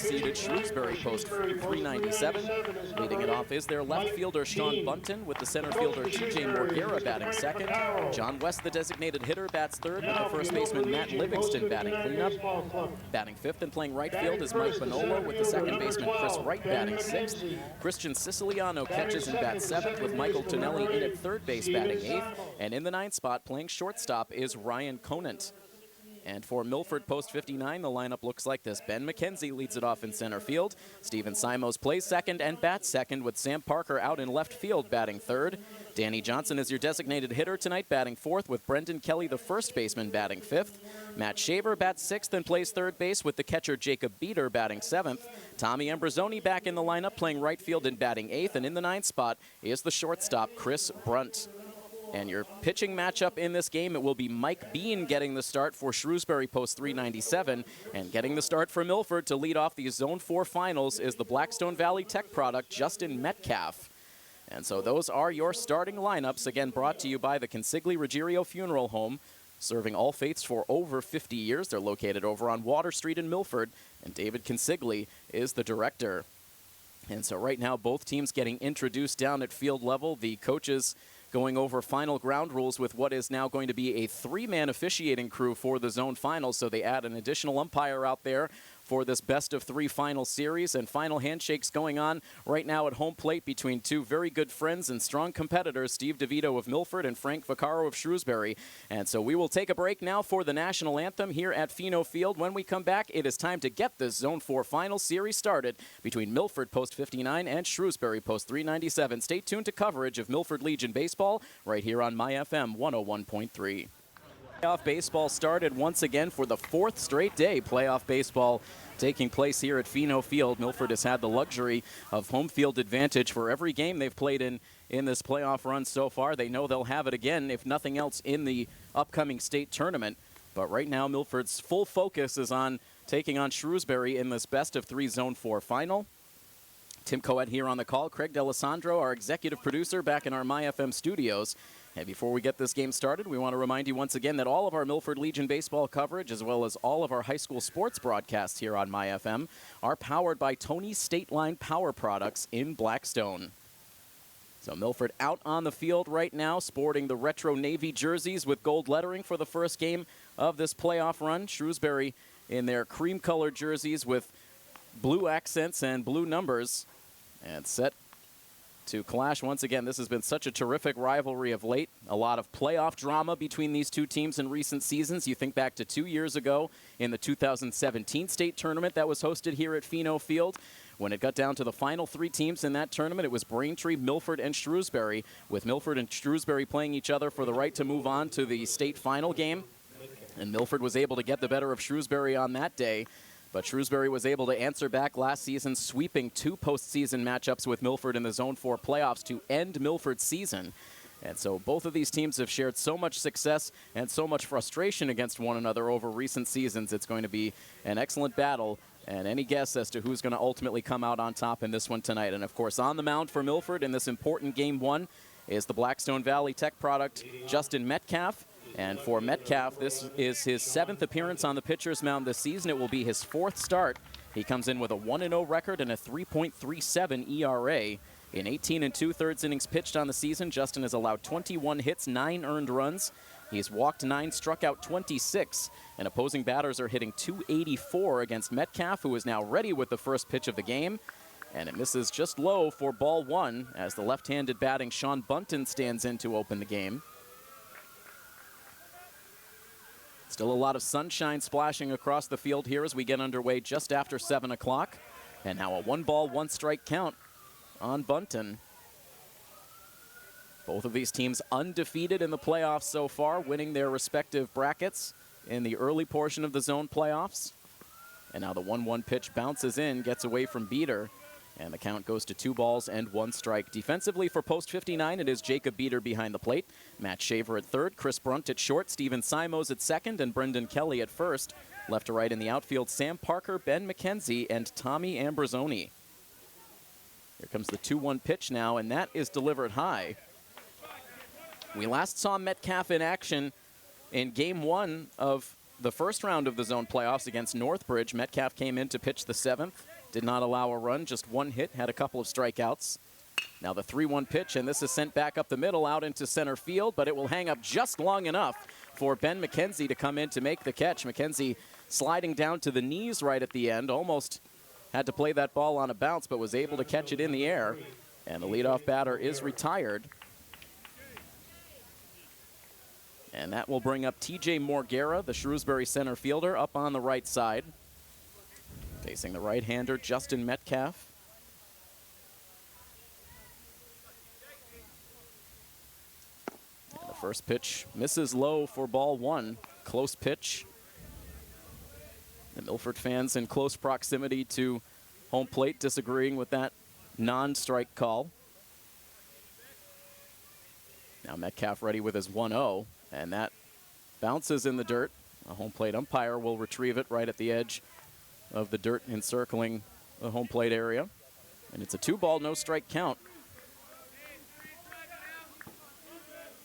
seeded Shrewsbury post 397. Leading it off is their left fielder Sean Bunton, with the center fielder TJ Morguera batting second. John West, the designated hitter, bats third, with the first baseman Matt Livingston batting cleanup. Batting fifth and playing right field is Mike Bonolo, with the second baseman Chris Wright batting sixth. Christian Siciliano catches and bats seventh, with Michael Tonelli in at third base batting eighth. And in the ninth spot, playing shortstop, is Ryan Conant. And for Milford post 59, the lineup looks like this. Ben McKenzie leads it off in center field. Steven Simos plays second and bats second, with Sam Parker out in left field batting third. Danny Johnson is your designated hitter tonight, batting fourth, with Brendan Kelly, the first baseman, batting fifth. Matt Shaver bats sixth and plays third base, with the catcher Jacob Beater batting seventh. Tommy Ambrosoni back in the lineup, playing right field and batting eighth. And in the ninth spot is the shortstop, Chris Brunt. And your pitching matchup in this game, it will be Mike Bean getting the start for Shrewsbury post 397. And getting the start for Milford to lead off the Zone 4 finals is the Blackstone Valley Tech product, Justin Metcalf. And so those are your starting lineups, again brought to you by the Consigli Ruggiero Funeral Home, serving all faiths for over 50 years. They're located over on Water Street in Milford, and David Consigli is the director. And so right now, both teams getting introduced down at field level. The coaches going over final ground rules with what is now going to be a three-man officiating crew for the zone finals. So they add an additional umpire out there for this best-of-3 final series, and final handshakes going on right now at home plate between two very good friends and strong competitors, Steve DeVito of Milford and Frank Vaccaro of Shrewsbury. And so we will take a break now for the national anthem here at Pheno Field. When we come back, it is time to get this Zone 4 final series started between Milford post 59 and Shrewsbury post 397. Stay tuned to coverage of Milford Legion baseball right here on My FM 101.3. Playoff baseball started once again for the fourth straight day. Playoff baseball taking place here at Pheno Field. Milford has had the luxury of home field advantage for every game they've played in this playoff run so far. They know they'll have it again, if nothing else, in the upcoming state tournament. But right now, Milford's full focus is on taking on Shrewsbury in this best-of-3 Zone 4 final. Tim Coet here on the call. Craig D'Alessandro, our executive producer, back in our My FM studios. And before we get this game started, we want to remind you once again that all of our Milford Legion baseball coverage, as well as all of our high school sports broadcasts here on My FM, are powered by Tony's State Line Power Products in Blackstone. So Milford out on the field right now, sporting the retro navy jerseys with gold lettering for the first game of this playoff run. Shrewsbury in their cream-colored jerseys with blue accents and blue numbers, and set to clash once again. This has been such a terrific rivalry of late. A lot of playoff drama between these two teams in recent seasons. You think back to 2 years ago in the 2017 state tournament that was hosted here at Pheno Field. When it got down to the final three teams in that tournament, it was Braintree, Milford, and Shrewsbury, with Milford and Shrewsbury playing each other for the right to move on to the state final game. And Milford was able to get the better of Shrewsbury on that day. But Shrewsbury was able to answer back last season, sweeping two postseason matchups with Milford in the Zone 4 playoffs to end Milford's season. And so both of these teams have shared so much success and so much frustration against one another over recent seasons. It's going to be an excellent battle, and any guess as to who's going to ultimately come out on top in this one tonight. And of course, on the mound for Milford in this important Game 1 is the Blackstone Valley Tech product, Justin Metcalf. And for Metcalf, this is his 7th appearance on the pitcher's mound this season. It will be his 4th start. He comes in with a 1-0 record and a 3.37 ERA. In 18 2/3 innings pitched on the season, Justin has allowed 21 hits, 9 earned runs. He's walked 9, struck out 26, and opposing batters are hitting .284 against Metcalf, who is now ready with the first pitch of the game. And it misses just low for ball 1 as the left-handed batting Sean Bunton stands in to open the game. Still a lot of sunshine splashing across the field here as we get underway just after 7 o'clock. And now a 1-ball, 1-strike count on Bunton. Both of these teams undefeated in the playoffs so far, winning their respective brackets in the early portion of the zone playoffs. And now the 1-1 pitch bounces in, gets away from Beater, and the count goes to 2 balls and 1 strike. Defensively for post 59, it is Jacob Beater behind the plate, Matt Shaver at third, Chris Brunt at short, Steven Simos at second, and Brendan Kelly at first. Left to right in the outfield, Sam Parker, Ben McKenzie, and Tommy Ambrosoni. Here comes the 2-1 pitch now, and that is delivered high. We last saw Metcalf in action in Game 1 of the first round of the zone playoffs against Northbridge. Metcalf came in to pitch the 7th. did not allow a run, just one hit, had a couple of strikeouts. Now the 3-1 pitch, and this is sent back up the middle out into center field, but it will hang up just long enough for Ben McKenzie to come in to make the catch. McKenzie sliding down to the knees right at the end, almost had to play that ball on a bounce, but was able to catch it in the air. And the leadoff batter is retired. And that will bring up TJ Morguera, the Shrewsbury center fielder, up on the right side. Facing the right-hander, Justin Metcalf. And the first pitch misses low for ball one. Close pitch. The Milford fans in close proximity to home plate disagreeing with that non-strike call. Now Metcalf ready with his 1-0, and that bounces in the dirt. A home plate umpire will retrieve it right at the edge of the dirt encircling the home plate area. And it's a 2-ball, no-strike count.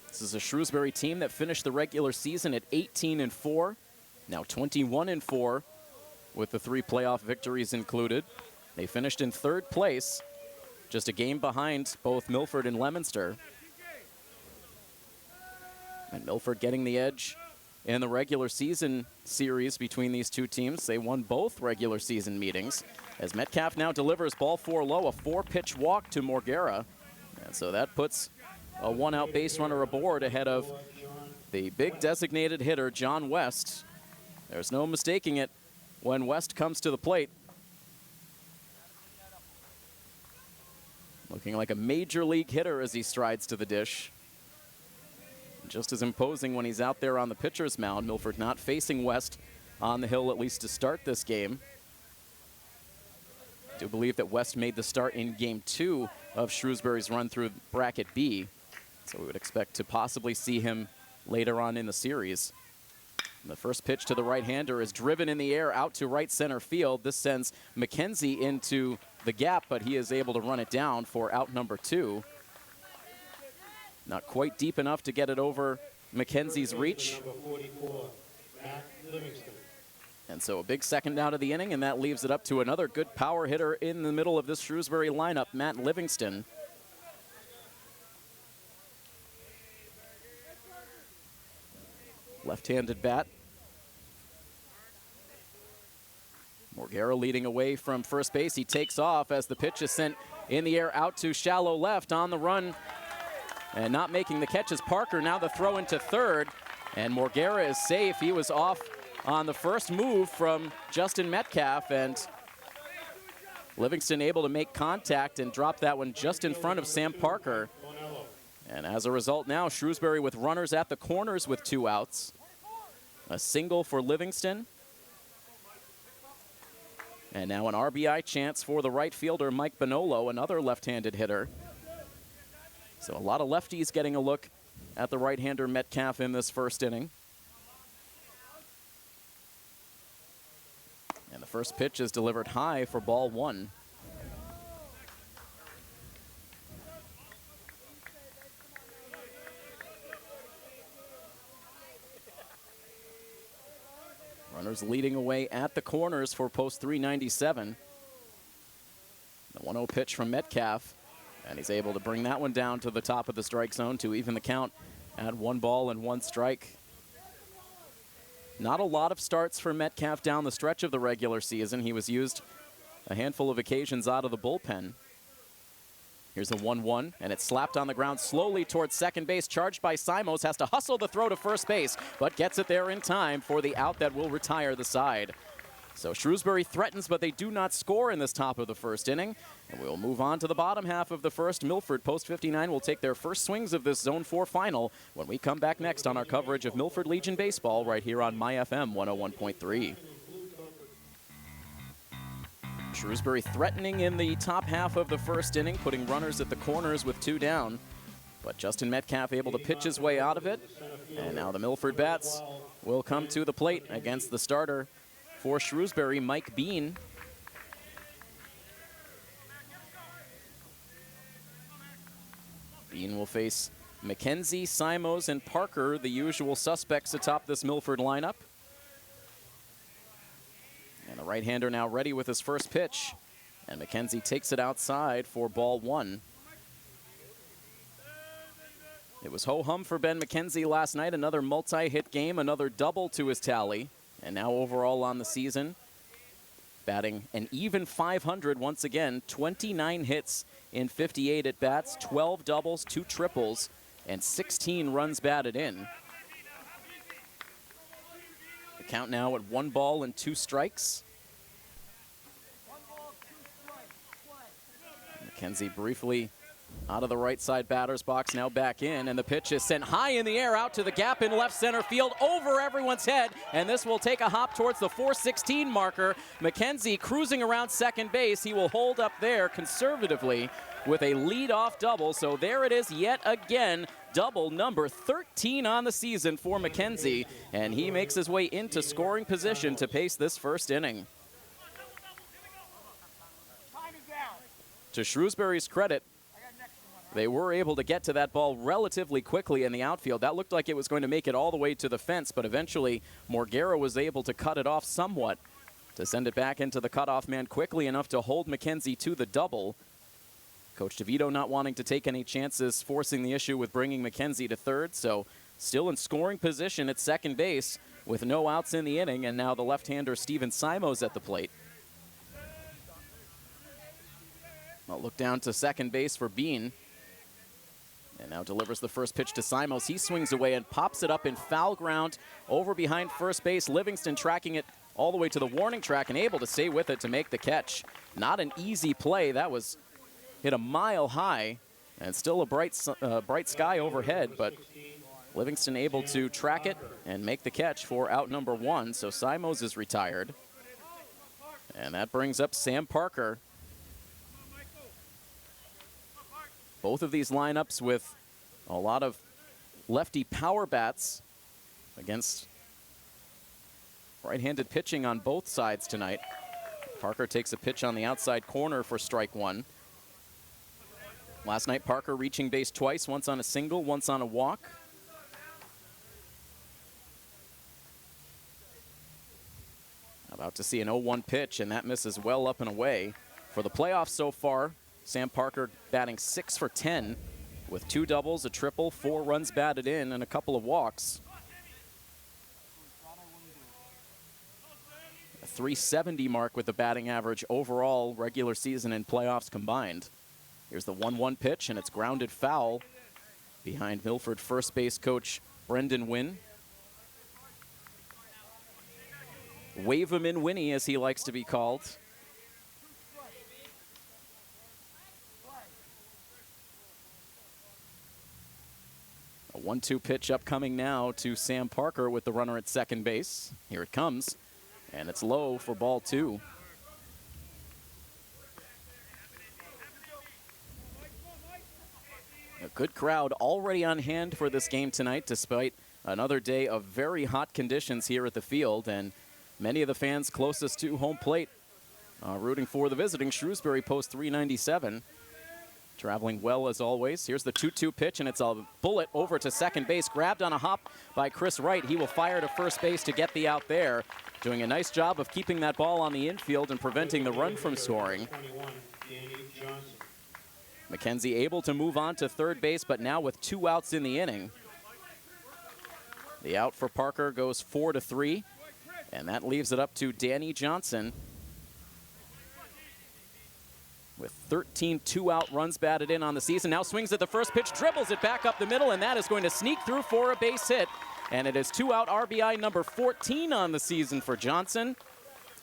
This is a Shrewsbury team that finished the regular season at 18-4, now 21-4 with the 3 playoff victories included. They finished in 3rd place, just a game behind both Milford and Leominster. And Milford getting the edge in the regular season series between these two teams. They won both regular season meetings. As Metcalf now delivers ball 4 low, a 4-pitch walk to Morguera. And so that puts a 1-out base runner aboard ahead of the big designated hitter, John West. There's no mistaking it when West comes to the plate. Looking like a major league hitter as he strides to the dish. Just as imposing when he's out there on the pitcher's mound. Milford not facing West on the hill, at least to start this game. I do believe that West made the start in game 2 of Shrewsbury's run through bracket B. So we would expect to possibly see him later on in the series. And the first pitch to the right-hander is driven in the air out to right center field. This sends McKenzie into the gap, but he is able to run it down for out number 2. Not quite deep enough to get it over McKenzie's reach. And so a big second out of the inning, and that leaves it up to another good power hitter in the middle of this Shrewsbury lineup, Matt Livingston. Left-handed bat. Morguera leading away from first base. He takes off as the pitch is sent in the air out to shallow left. On the run and not making the catch is Parker. Now the throw into third, and Morguera is safe. He was off on the first move from Justin Metcalf, and Livingston able to make contact and drop that one just in front of Sam Parker. And as a result now, Shrewsbury with runners at the corners with 2 outs. A single for Livingston. And now an RBI chance for the right fielder, Mike Bonolo, another left-handed hitter. So a lot of lefties getting a look at the right-hander Metcalf in this first inning. And the first pitch is delivered high for ball 1. Runners leading away at the corners for post 397. The 1-0 pitch from Metcalf, and he's able to bring that one down to the top of the strike zone to even the count at 1 ball and 1 strike. Not a lot of starts for Metcalf down the stretch of the regular season. He was used a handful of occasions out of the bullpen. Here's a 1-1, and it's slapped on the ground slowly towards second base. Charged by Simos, has to hustle the throw to first base, but gets it there in time for the out that will retire the side. So Shrewsbury threatens, but they do not score in this top of the first inning. And we'll move on to the bottom half of the first. Milford, post 59, will take their first swings of this Zone 4 final when we come back next on our coverage of Milford Legion Baseball right here on My FM 101.3. Shrewsbury threatening in the top half of the first inning, putting runners at the corners with 2 down. But Justin Metcalf able to pitch his way out of it. And now the Milford bats will come to the plate against the starter for Shrewsbury, Mike Bean. Bean will face McKenzie, Simos, and Parker, the usual suspects atop this Milford lineup. And the right-hander now ready with his first pitch. And McKenzie takes it outside for ball one. It was ho-hum for Ben McKenzie last night. Another multi-hit game, another double to his tally. And now overall on the season, batting an even 500 once again. 29 hits in 58 at-bats, 12 doubles, 2 triples, and 16 runs batted in. The count now at 1 ball and 2 strikes. McKenzie briefly out of the right side batter's box, now back in, and the pitch is sent high in the air out to the gap in left center field, over everyone's head, and this will take a hop towards the 416 marker. McKenzie cruising around second base. He will hold up there conservatively with a leadoff double, so there it is yet again. Double number 13 on the season for McKenzie, and he makes his way into scoring position to pace this first inning. To Shrewsbury's credit, they were able to get to that ball relatively quickly in the outfield. That looked like it was going to make it all the way to the fence, but eventually Morguera was able to cut it off somewhat to send it back into the cutoff man quickly enough to hold McKenzie to the double. Coach DeVito not wanting to take any chances, forcing the issue with bringing McKenzie to third, so still in scoring position at second base with no outs in the inning, and now the left-hander Steven Simos at the plate. I'll look down to second base for Bean. And now delivers the first pitch to Simos. He swings away and pops it up in foul ground over behind first base. Livingston tracking it all the way to the warning track and able to stay with it to make the catch. Not an easy play. That was hit a mile high, and still a bright sky overhead, but Livingston able to track it and make the catch for out number 1. So Simos is retired. And that brings up Sam Parker. Both of these lineups with a lot of lefty power bats against right-handed pitching on both sides tonight. Parker takes a pitch on the outside corner for strike 1. Last night, Parker reaching base twice, once on a single, once on a walk. About to see an 0-1 pitch, and that misses well up and away. For the playoffs so far, Sam Parker batting 6 for 10 with 2 doubles, a triple, 4 runs batted in, and a couple of walks. A .370 mark with the batting average overall, regular season and playoffs combined. Here's the 1-1 pitch, and it's grounded foul behind Milford first base coach Brendan Wynn. Wave him in Winnie, as he likes to be called. A 1-2 pitch upcoming now to Sam Parker with the runner at second base. Here it comes, and it's low for ball 2. A good crowd already on hand for this game tonight, despite another day of very hot conditions here at the field, and many of the fans closest to home plate rooting for the visiting Shrewsbury post 397. Traveling well as always. Here's the 2-2 pitch, and it's a bullet over to second base. Grabbed on a hop by Chris Wright. He will fire to first base to get the out there. Doing a nice job of keeping that ball on the infield and preventing the run from scoring. McKenzie able to move on to third base, but now with 2 outs in the inning. The out for Parker goes 4-3, and that leaves it up to Danny Johnson with 13 2-out runs batted in on the season. Now swings at the first pitch, dribbles it back up the middle, and that is going to sneak through for a base hit. And it is 2-out RBI number 14 on the season for Johnson.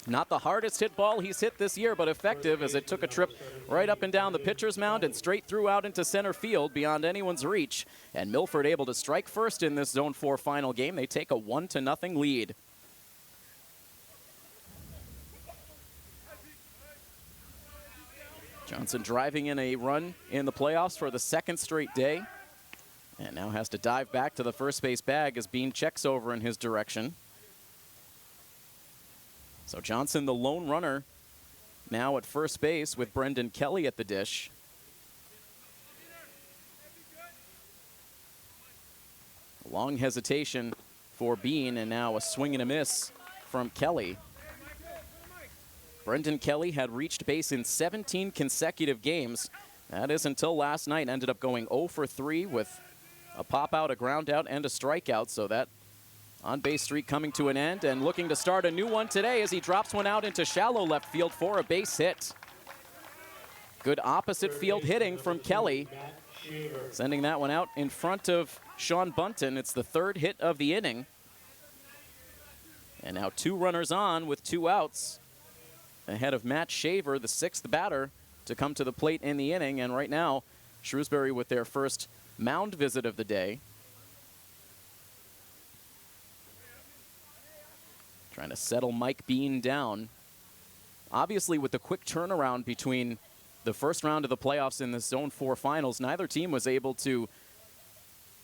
Not the hardest hit ball he's hit this year, but effective, as it took a trip right up and down the pitcher's mound and straight through out into center field beyond anyone's reach. And Milford able to strike first in this Zone 4 final game. They take a 1-0 lead. Johnson driving in a run in the playoffs for the 2nd straight day. And now has to dive back to the first base bag as Bean checks over in his direction. So Johnson, the lone runner, now at first base with Brendan Kelly at the dish. A long hesitation for Bean, and now a swing and a miss from Kelly. Brendan Kelly had reached base in 17 consecutive games. That is until last night. Ended up going 0 for 3 with a pop out, a ground out, and a strikeout. So that on-base streak coming to an end, and looking to start a new one today as he drops one out into shallow left field for a base hit. Good opposite field hitting from Kelly, sending that one out in front of Sean Bunton. It's the third hit of the inning. And now 2 runners on with 2 outs ahead of Matt Shaver, the 6th batter to come to the plate in the inning. And right now, Shrewsbury with their first mound visit of the day. Trying to settle Mike Bean down. Obviously, with the quick turnaround between the first round of the playoffs and the Zone 4 finals, neither team was able to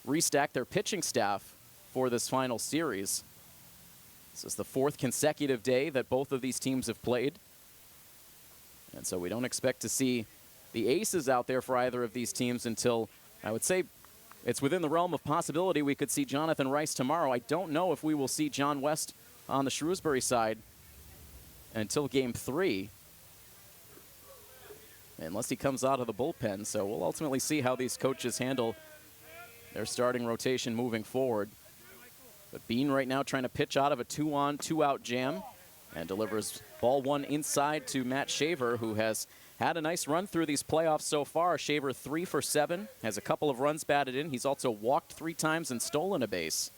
restack their pitching staff for this final series. This is the 4th consecutive day that both of these teams have played. And so we don't expect to see the aces out there for either of these teams until, I would say, it's within the realm of possibility we could see Jonathan Rice tomorrow. I don't know if we will see John West on the Shrewsbury side until Game 3, unless he comes out of the bullpen. So we'll ultimately see how these coaches handle their starting rotation moving forward. But Bean right now trying to pitch out of a 2-on, 2-out jam and delivers ball 1 inside to Matt Shaver, who has had a nice run through these playoffs so far. Shaver 3 for 7, has a couple of runs batted in. He's also walked 3 times and stolen a base.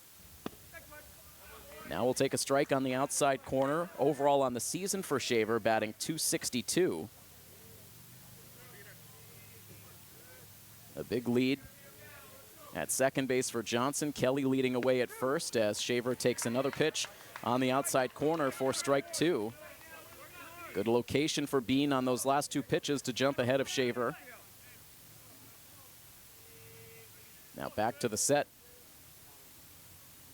Now we'll take a strike on the outside corner. Overall on the season for Shaver, batting .262. A big lead at second base for Johnson. Kelly leading away at first as Shaver takes another pitch on the outside corner for strike 2. Good location for Bean on those last 2 pitches to jump ahead of Shaver. Now back to the set.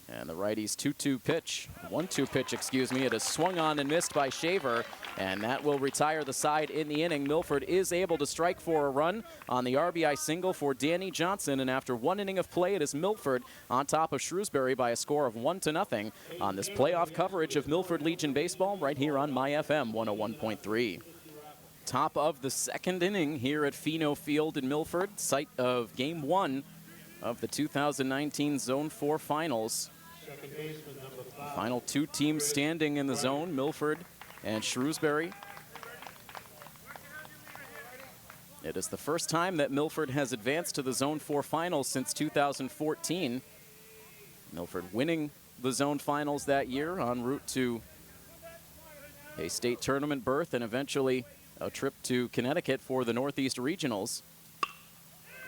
And the righty's 2-2 pitch, 1-2 pitch, excuse me. It is swung on and missed by Shaver, and that will retire the side in the inning. Milford is able to strike for a run on the RBI single for Danny Johnson, and after 1 inning of play, it is Milford on top of Shrewsbury by a score of 1-0 on this playoff coverage of Milford Legion Baseball right here on My FM 101.3. Top of the 2nd inning here at Pheno Field in Milford, site of Game 1 of the 2019 Zone 4 Finals. Final 2 teams standing in the zone, Milford and Shrewsbury. It is the first time that Milford has advanced to the Zone 4 Finals since 2014. Milford winning the Zone Finals that year en route to a state tournament berth and eventually a trip to Connecticut for the Northeast Regionals.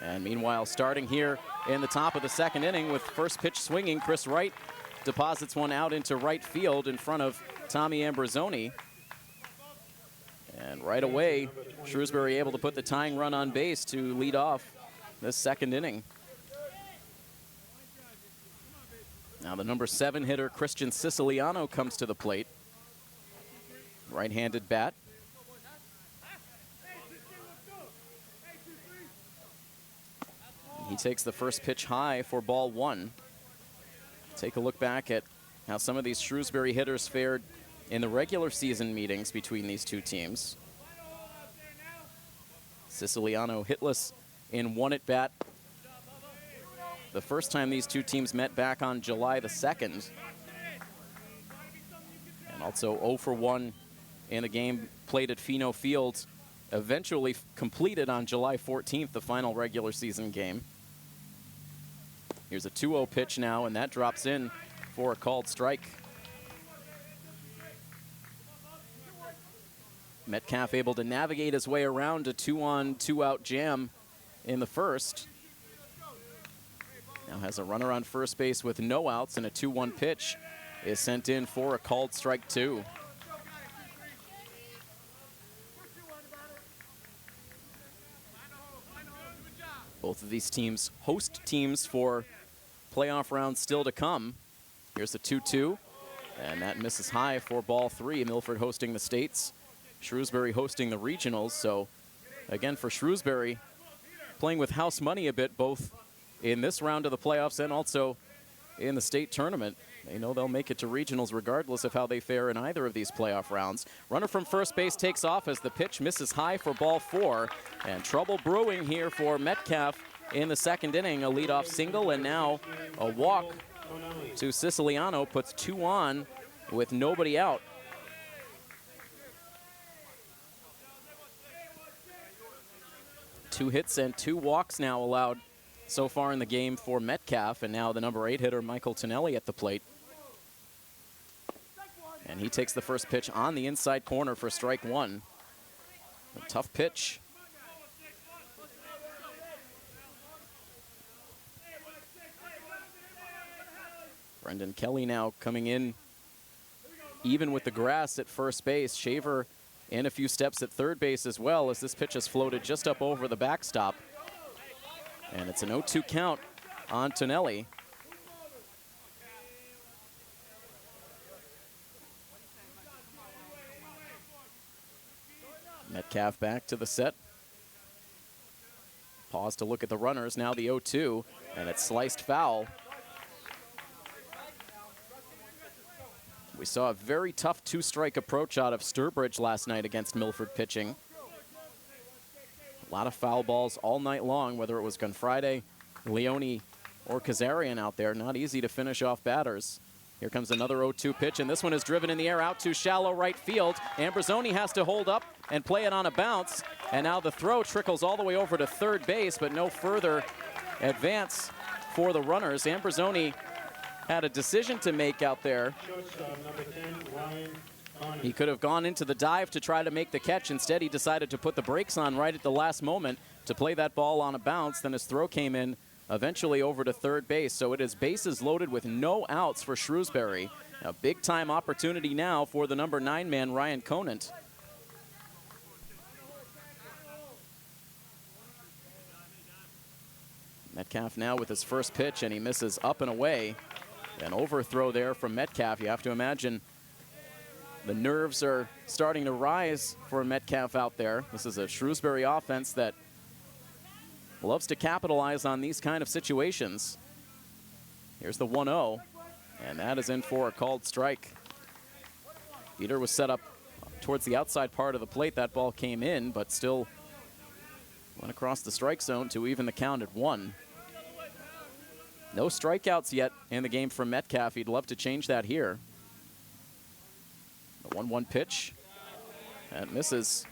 And meanwhile, starting here in the top of the 2nd inning with first pitch swinging, Chris Wright deposits one out into right field in front of Tommy Ambrosoni. And right away, Shrewsbury able to put the tying run on base to lead off this 2nd inning. Now the number 7 hitter, Christian Siciliano, comes to the plate. Right-handed bat. He takes the first pitch high for ball 1. Take a look back at how some of these Shrewsbury hitters fared in the regular season meetings between these 2 teams. Siciliano hitless in 1 at-bat. The first time these 2 teams met back on July the 2nd. And also 0 for 1 in a game played at Pheno Field, eventually completed on July 14th, the final regular season game. Here's a 2-0 pitch now, and that drops in for a called strike. Metcalf able to navigate his way around a 2-on, 2-out jam in the first. Now has a runner on first base with no outs, and a 2-1 pitch is sent in for a called strike 2. Both of these teams host teams for playoff rounds still to come. Here's the 2-2, and that misses high for ball 3. Milford hosting the states, Shrewsbury hosting the regionals. So again, for Shrewsbury, playing with house money a bit, both in this round of the playoffs and also in the state tournament. They know they'll make it to regionals regardless of how they fare in either of these playoff rounds. Runner from first base takes off as the pitch misses high for ball 4. And trouble brewing here for Metcalf in the second inning. A leadoff single and now a walk to Siciliano puts 2 on with nobody out. Two hits and 2 walks now allowed so far in the game for Metcalf, and now the number 8 hitter Michael Tonelli at the plate. And he takes the first pitch on the inside corner for strike 1. A tough pitch. Brendan Kelly now coming in even with the grass at first base. Shaver in a few steps at third base as well, as this pitch is floated just up over the backstop. And it's an 0-2 count on Tonelli. Metcalf back to the set. Pause to look at the runners. Now the 0-2, and it's sliced foul. We saw a very tough 2-strike approach out of Sturbridge last night against Milford pitching. A lot of foul balls all night long, whether it was Gonfride, Leone, or Kazarian out there. Not easy to finish off batters. Here comes another 0-2 pitch, and this one is driven in the air out to shallow right field. Ambrosoni has to hold up and play it on a bounce. And now the throw trickles all the way over to third base, but no further advance for the runners. Ambrosoni had a decision to make out there. He could have gone into the dive to try to make the catch. Instead, he decided to put the brakes on right at the last moment to play that ball on a bounce. Then his throw came in eventually over to third base. So it is bases loaded with no outs for Shrewsbury. A big-time opportunity now for the number 9 man, Ryan Conant. Metcalf now with his first pitch, and he misses up and away. An overthrow there from Metcalf. You have to imagine the nerves are starting to rise for Metcalf out there. This is a Shrewsbury offense that loves to capitalize on these kind of situations. Here's the 1-0, and that is in for a called strike. Peter was set up towards the outside part of the plate. That ball came in, but still went across the strike zone to even the count at 1. No strikeouts yet in the game from Metcalf. He'd love to change that here. The 1-1 pitch. And misses.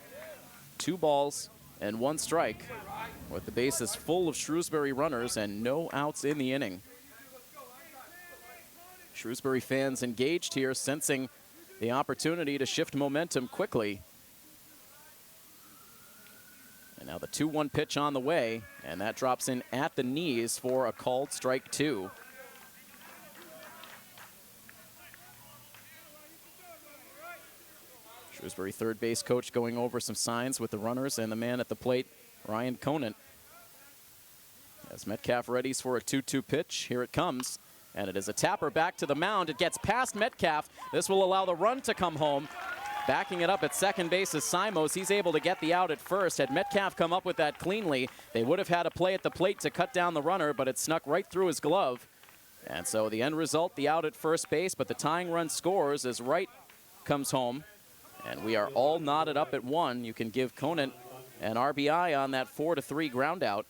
2 balls and 1 strike, with the bases full of Shrewsbury runners and no outs in the inning. Shrewsbury fans engaged here, sensing the opportunity to shift momentum quickly. And now the 2-1 pitch on the way, and that drops in at the knees for a called strike 2. Shrewsbury third base coach going over some signs with the runners and the man at the plate, Ryan Conant. As Metcalf readies for a 2-2 pitch, here it comes. And it is a tapper back to the mound. It gets past Metcalf. This will allow the run to come home. Backing it up at second base is Simos. He's able to get the out at first. Had Metcalf come up with that cleanly, they would have had a play at the plate to cut down the runner, but it snuck right through his glove. And so the end result, the out at first base, but the tying run scores as Wright comes home. And we are all knotted up at 1. You can give Conant an RBI on that 4-3 ground out.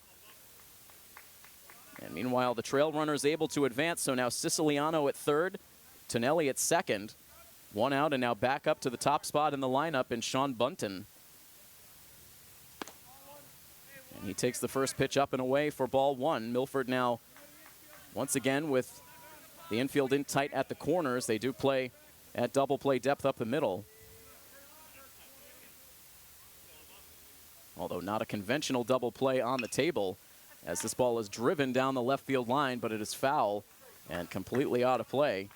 And meanwhile, the trail runner is able to advance, so now Siciliano at third, Tonelli at second. 1 out, and now back up to the top spot in the lineup in Sean Bunton. And he takes the first pitch up and away for ball 1. Milford now once again with the infield in tight at the corners. They do play at double play depth up the middle. Although not a conventional double play on the table, as this ball is driven down the left field line, but it is foul and completely out of play.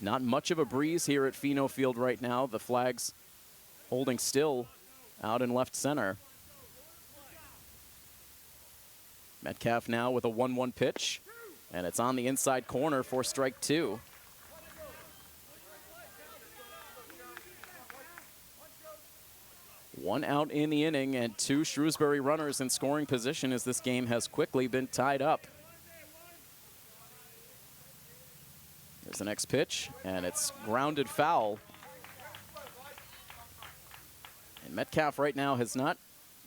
Not much of a breeze here at Pheno Field right now. The flags holding still out in left center. Metcalf now with a 1-1 pitch, and it's on the inside corner for strike 2. One out in the inning and two Shrewsbury runners in scoring position as this game has quickly been tied up. Here's the next pitch, and it's grounded foul. And Metcalf right now has not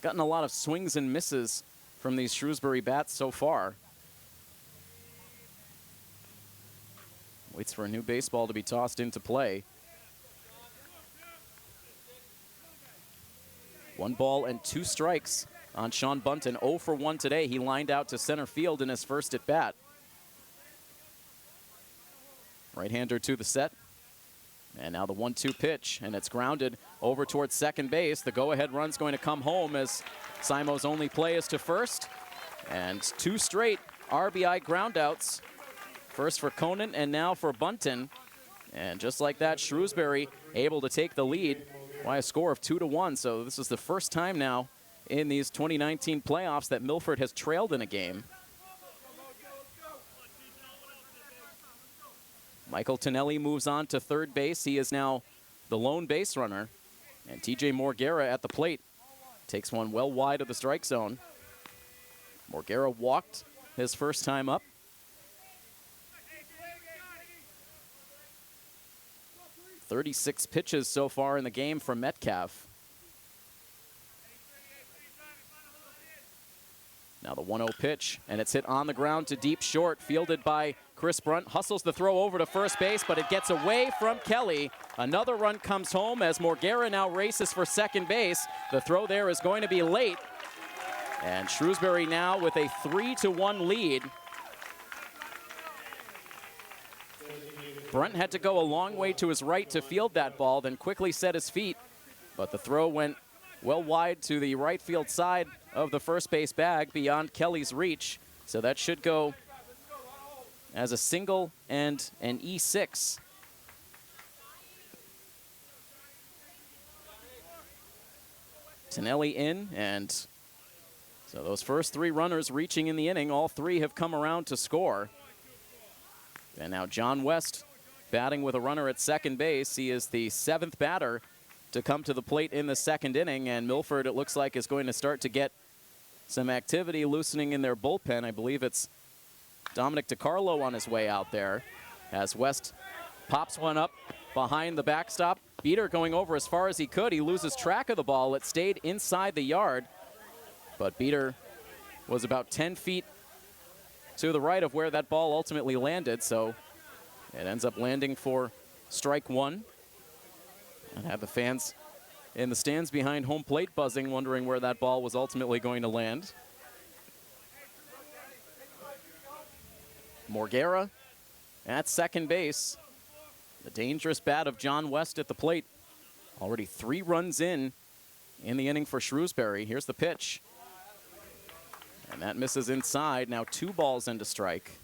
gotten a lot of swings and misses from these Shrewsbury bats so far. Waits for a new baseball to be tossed into play. 1 ball and 2 strikes on Sean Bunton. 0 for 1 today. He lined out to center field in his first at bat. Right-hander to the set. And now the 1-2 pitch, and it's grounded over towards second base. The go-ahead run's going to come home as Simo's only play is to first. And 2 straight RBI groundouts. First for Conant and now for Bunton. And just like that, Shrewsbury able to take the lead by a score of 2-1. So this is the first time now in these 2019 playoffs that Milford has trailed in a game. Michael Tonelli moves on to third base. He is now the lone base runner. And TJ Morguera at the plate takes one well wide of the strike zone. Morguera walked his first time up. .36 pitches so far in the game from Metcalf. Now the 1-0 pitch, and it's hit on the ground to deep short, fielded by Chris Brunt. Hustles the throw over to first base, but it gets away from Kelly. Another run comes home as Morguera now races for second base. The throw there is going to be late. And Shrewsbury now with a 3-1 lead. Brunt had to go a long way to his right to field that ball, then quickly set his feet. But the throw went well wide to the right field side of the first base bag beyond Kelly's reach. So that should go as a single and an E6. Tonelli in, and so those first 3 runners reaching in the inning, all 3 have come around to score. And now John West batting with a runner at second base. He is the 7th batter to come to the plate in the second inning, and Milford, it looks like, is going to start to get some activity loosening in their bullpen. I believe it's Dominic DiCarlo on his way out there as West pops one up behind the backstop. Beater going over as far as he could. He loses track of the ball. It stayed inside the yard, but Beater was about 10 feet to the right of where that ball ultimately landed, so it ends up landing for strike 1. And have the fans in the stands behind home plate buzzing, wondering where that ball was ultimately going to land. Morguera at second base. The dangerous bat of John West at the plate. Already 3 runs in the inning for Shrewsbury. Here's the pitch. And that misses inside. Now 2 balls into strike.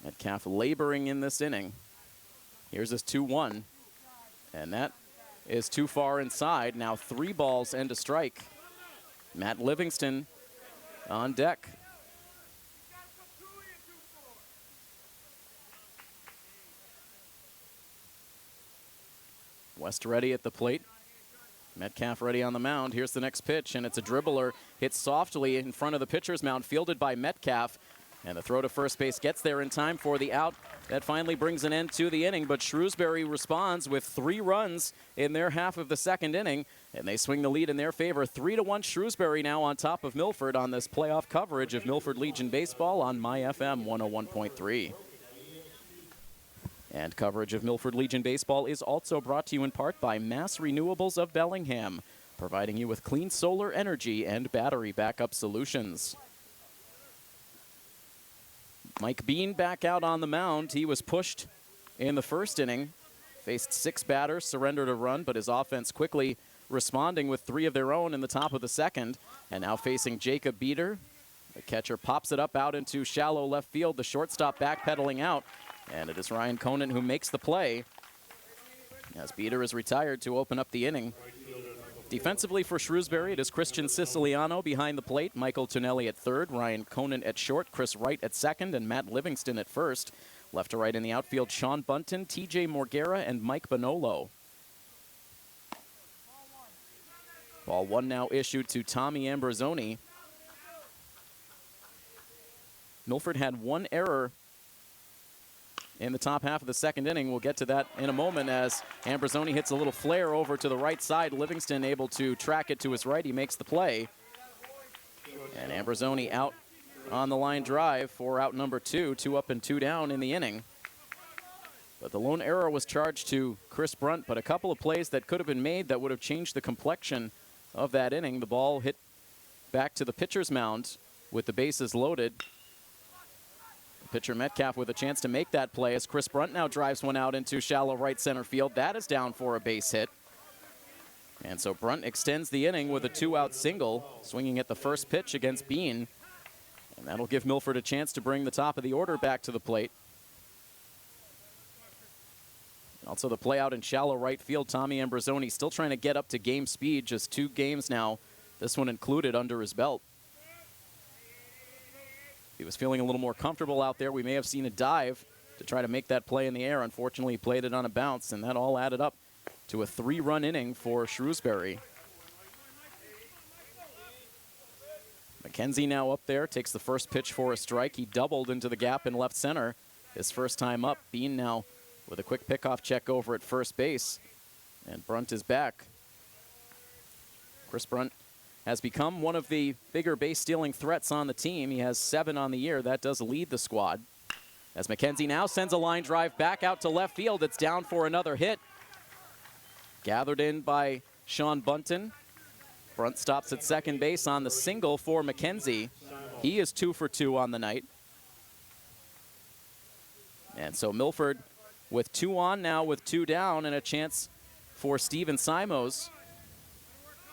Metcalf laboring in this inning. Here's his 2-1. And that is too far inside. Now 3 balls and a strike. Matt Livingston on deck. West ready at the plate. Metcalf ready on the mound. Here's the next pitch, and it's a dribbler. Hit softly in front of the pitcher's mound, fielded by Metcalf. And the throw to first base gets there in time for the out. That finally brings an end to the inning, but Shrewsbury responds with 3 runs in their half of the second inning, and they swing the lead in their favor. 3-1 Shrewsbury now on top of Milford on this playoff coverage of Milford Legion Baseball on My FM 101.3. And coverage of Milford Legion Baseball is also brought to you in part by Mass Renewables of Bellingham, providing you with clean solar energy and battery backup solutions. Mike Bean back out on the mound. He was pushed in the first inning, faced 6 batters, surrendered a run, but his offense quickly responding with 3 of their own in the top of the second. And now facing Jacob Beater. The catcher pops it up out into shallow left field. The shortstop backpedaling out. And it is Ryan Conant who makes the play as Beater is retired to open up the inning. Defensively for Shrewsbury, it is Christian Siciliano behind the plate, Michael Tonelli at third, Ryan Conant at short, Chris Wright at second, and Matt Livingston at first. Left to right in the outfield, Sean Bunton, TJ Morguera, and Mike Bonolo. Ball one now issued to Tommy Ambrosoni. Milford had one error in the top half of the second inning. We'll get to that in a moment as Ambrosoni hits a little flare over to the right side. Livingston able to track it to his right. He makes the play. And Ambrosoni out on the line drive for out number 2. 2 up and 2 down in the inning. But the lone error was charged to Chris Brunt, but a couple of plays that could have been made that would have changed the complexion of that inning. The ball hit back to the pitcher's mound with the bases loaded. Pitcher Metcalf with a chance to make that play as Chris Brunt now drives one out into shallow right center field. That is down for a base hit. And so Brunt extends the inning with a 2-out single, swinging at the first pitch against Bean. And that'll give Milford a chance to bring the top of the order back to the plate. Also the play out in shallow right field. Tommy Ambrosoni still trying to get up to game speed. Just 2 games now, this one included, under his belt. He was feeling a little more comfortable out there. We may have seen a dive to try to make that play in the air. Unfortunately, he played it on a bounce, and that all added up to a 3-run inning for Shrewsbury. McKenzie now up there, takes the first pitch for a strike. He doubled into the gap in left center his first time up. Bean now with a quick pickoff check over at first base, and Brunt is back. Chris Brunt has become one of the bigger base-stealing threats on the team. He has 7 on the year. That does lead the squad. As McKenzie now sends a line drive back out to left field. It's down for another hit. Gathered in by Sean Bunton. Brunt stops at second base on the single for McKenzie. He is 2 for 2 on the night. And so Milford with 2 on now with 2 down, and a chance for Steven Simos,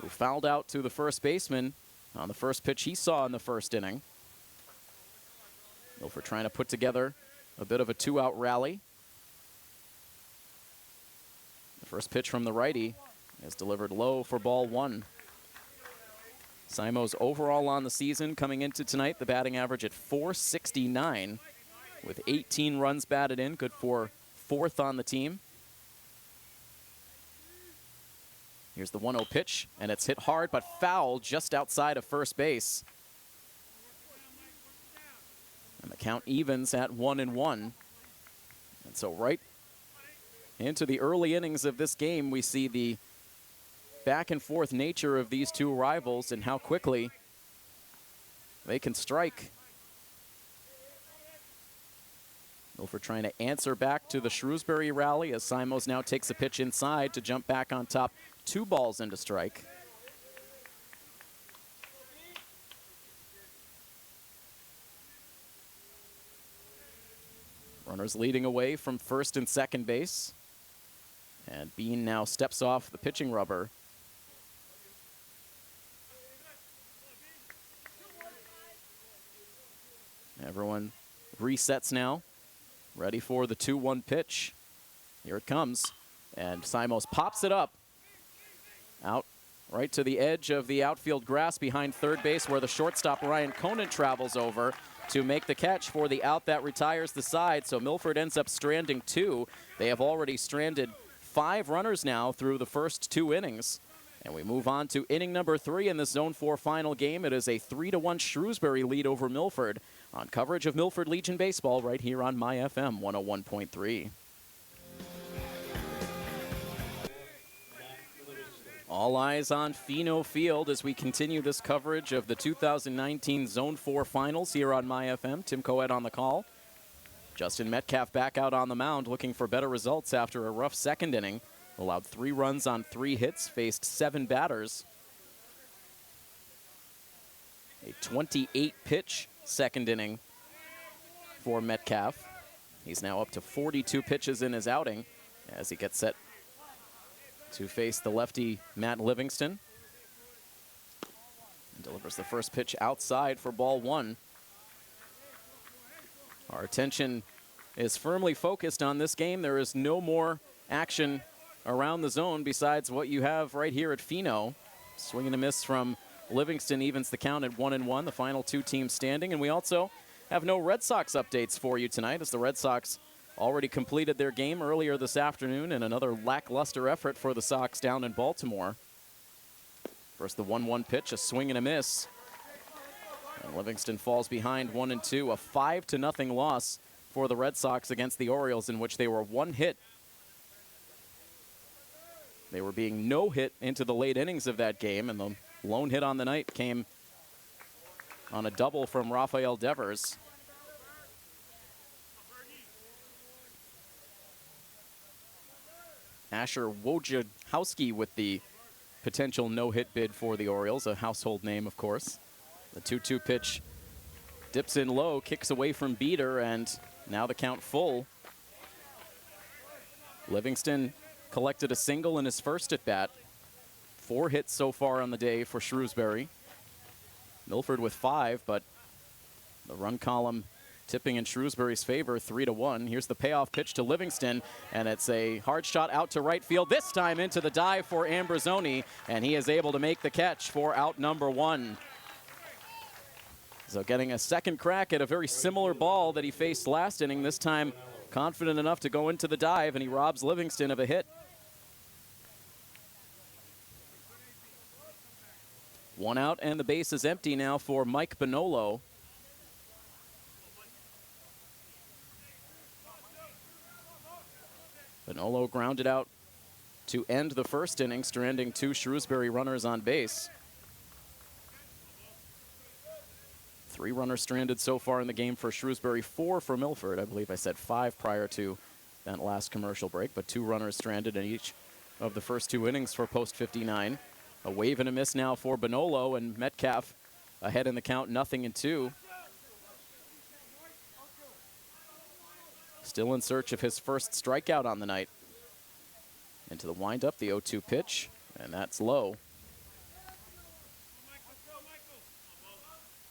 who fouled out to the first baseman on the first pitch he saw in the first inning. Milford trying to put together a bit of a 2-out rally. The first pitch from the righty is delivered low for ball 1. Simos overall on the season coming into tonight, the batting average at .469 with 18 runs batted in, good for 4th on the team. Here's the 1-0 pitch, and it's hit hard but foul just outside of first base. And the count evens at 1-1. And so right into the early innings of this game, we see the back and forth nature of these two rivals and how quickly they can strike. Milford trying to answer back to the Shrewsbury rally as Simos now takes a pitch inside to jump back on top. 2 balls into strike. Runners leading away from first and second base. And Bean now steps off the pitching rubber. Everyone resets now, ready for the 2-1 pitch. Here it comes, and Simos pops it up. Out right to the edge of the outfield grass behind third base, where the shortstop Ryan Conant travels over to make the catch for the out that retires the side. So Milford ends up stranding 2. They have already stranded 5 runners now through the first 2 innings. And we move on to inning number 3 in this Zone 4 final game. It is a 3-1 Shrewsbury lead over Milford on coverage of Milford Legion Baseball right here on My FM 101.3. All eyes on Pheno Field as we continue this coverage of the 2019 Zone 4 Finals here on My FM. Tim Coed on the call. Justin Metcalf back out on the mound looking for better results after a rough second inning. Allowed 3 runs on 3 hits, faced 7 batters. A 28-pitch second inning for Metcalf. He's now up to 42 pitches in his outing as he gets set to face the lefty Matt Livingston. And delivers the first pitch outside for ball 1. Our attention is firmly focused on this game. There is no more action around the zone besides what you have right here at Pheno. Swing and a miss from Livingston evens the count at 1-1, the final 2 teams standing. And we also have no Red Sox updates for you tonight as the Red Sox already completed their game earlier this afternoon, and another lackluster effort for the Sox down in Baltimore. First, the 1-1 pitch, a swing and a miss. And Livingston falls behind 1-2, a 5-0 loss for the Red Sox against the Orioles, in which they were one hit. They were being no hit into the late innings of that game, and the lone hit on the night came on a double from Rafael Devers. Asher Wojciechowski with the potential no-hit bid for the Orioles, a household name, of course. The 2-2 pitch dips in low, kicks away from Beater, and now the count full. Livingston collected a single in his first at-bat. 4 hits so far on the day for Shrewsbury. Milford with 5, but the run column tipping in Shrewsbury's favor, 3-1. Here's the payoff pitch to Livingston, and it's a hard shot out to right field, this time into the dive for Ambrosoni, and he is able to make the catch for out number 1. So getting a second crack at a very similar ball that he faced last inning, this time confident enough to go into the dive, and he robs Livingston of a hit. 1 out, and the base is empty now for Mike Bonolo. Bonolo grounded out to end the first inning, stranding 2 Shrewsbury runners on base. 3 runners stranded so far in the game for Shrewsbury, 4 for Milford. I believe I said 5 prior to that last commercial break, but 2 runners stranded in each of the first 2 innings for post 59. A wave and a miss now for Bonolo, and Metcalf ahead in the count, 0-2. Still in search of his first strikeout on the night. Into the windup, the 0-2 pitch, and that's low.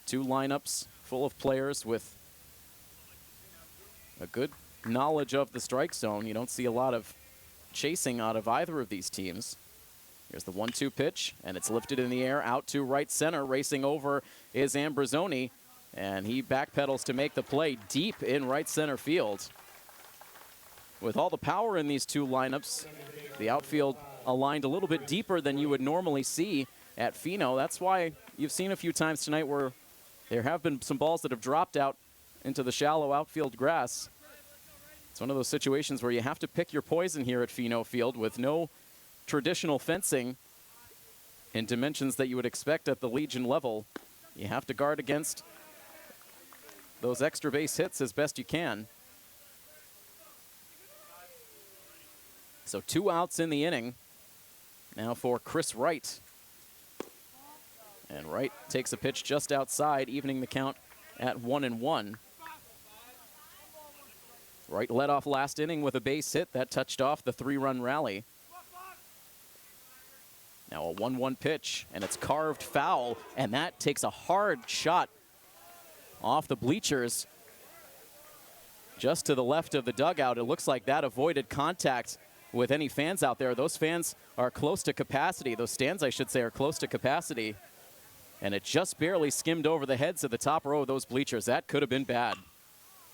2 lineups full of players with a good knowledge of the strike zone. You don't see a lot of chasing out of either of these teams. Here's the 1-2 pitch, and it's lifted in the air out to right center. Racing over is Ambrosoni, and he backpedals to make the play deep in right center field. With all the power in these 2 lineups, the outfield aligned a little bit deeper than you would normally see at Fino. That's why you've seen a few times tonight where there have been some balls that have dropped out into the shallow outfield grass. It's one of those situations where you have to pick your poison here at Fino Field with no traditional fencing in dimensions that you would expect at the Legion level. You have to guard against those extra base hits as best you can. So 2 outs in the inning. Now for Chris Wright. And Wright takes a pitch just outside, evening the count at 1-1. Wright led off last inning with a base hit that touched off the 3-run rally. Now a 1-1 pitch, and it's carved foul, and that takes a hard shot off the bleachers just to the left of the dugout. It looks like that avoided contact with any fans out there. Those fans are close to capacity. Those stands, I should say, are close to capacity. And it just barely skimmed over the heads of the top row of those bleachers. That could have been bad.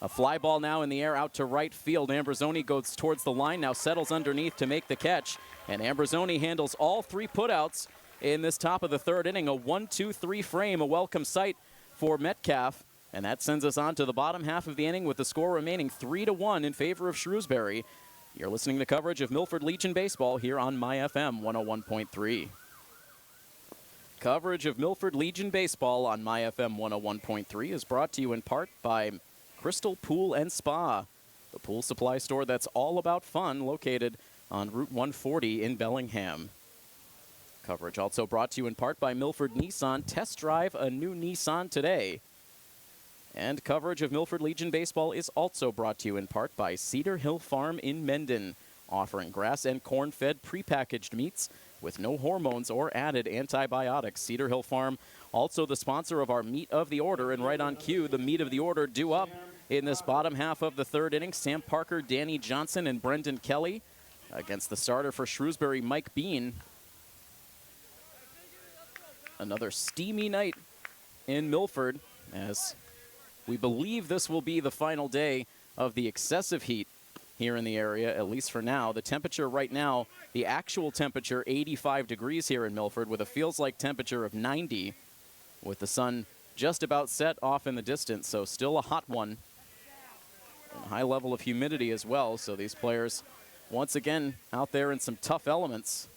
A fly ball now in the air out to right field. Ambrosoni goes towards the line, now settles underneath to make the catch. And Ambrosoni handles all 3 putouts in this top of the 3rd inning. A 1-2-3 frame, a welcome sight for Metcalf. And that sends us on to the bottom half of the inning with the score remaining 3-1 in favor of Shrewsbury. You're listening to coverage of Milford Legion Baseball here on My FM 101.3. Coverage of Milford Legion Baseball on My FM 101.3 is brought to you in part by Crystal Pool and Spa, the pool supply store that's all about fun, located on Route 140 in Bellingham. Coverage also brought to you in part by Milford Nissan. Test drive a new Nissan today. And coverage of Milford Legion Baseball is also brought to you in part by Cedar Hill Farm in Mendon, offering grass and corn-fed prepackaged meats with no hormones or added antibiotics. Cedar Hill Farm, also the sponsor of our Meat of the Order, and right on cue, the Meat of the Order due up in this bottom half of the 3rd inning. Sam Parker, Danny Johnson, and Brendan Kelly against the starter for Shrewsbury, Mike Bean. Another steamy night in Milford, as we believe this will be the final day of the excessive heat here in the area, at least for now. The temperature right now, the actual temperature, 85 degrees here in Milford with a feels-like temperature of 90, with the sun just about set off in the distance, so still a hot one. And a high level of humidity as well, so these players, once again, out there in some tough elements.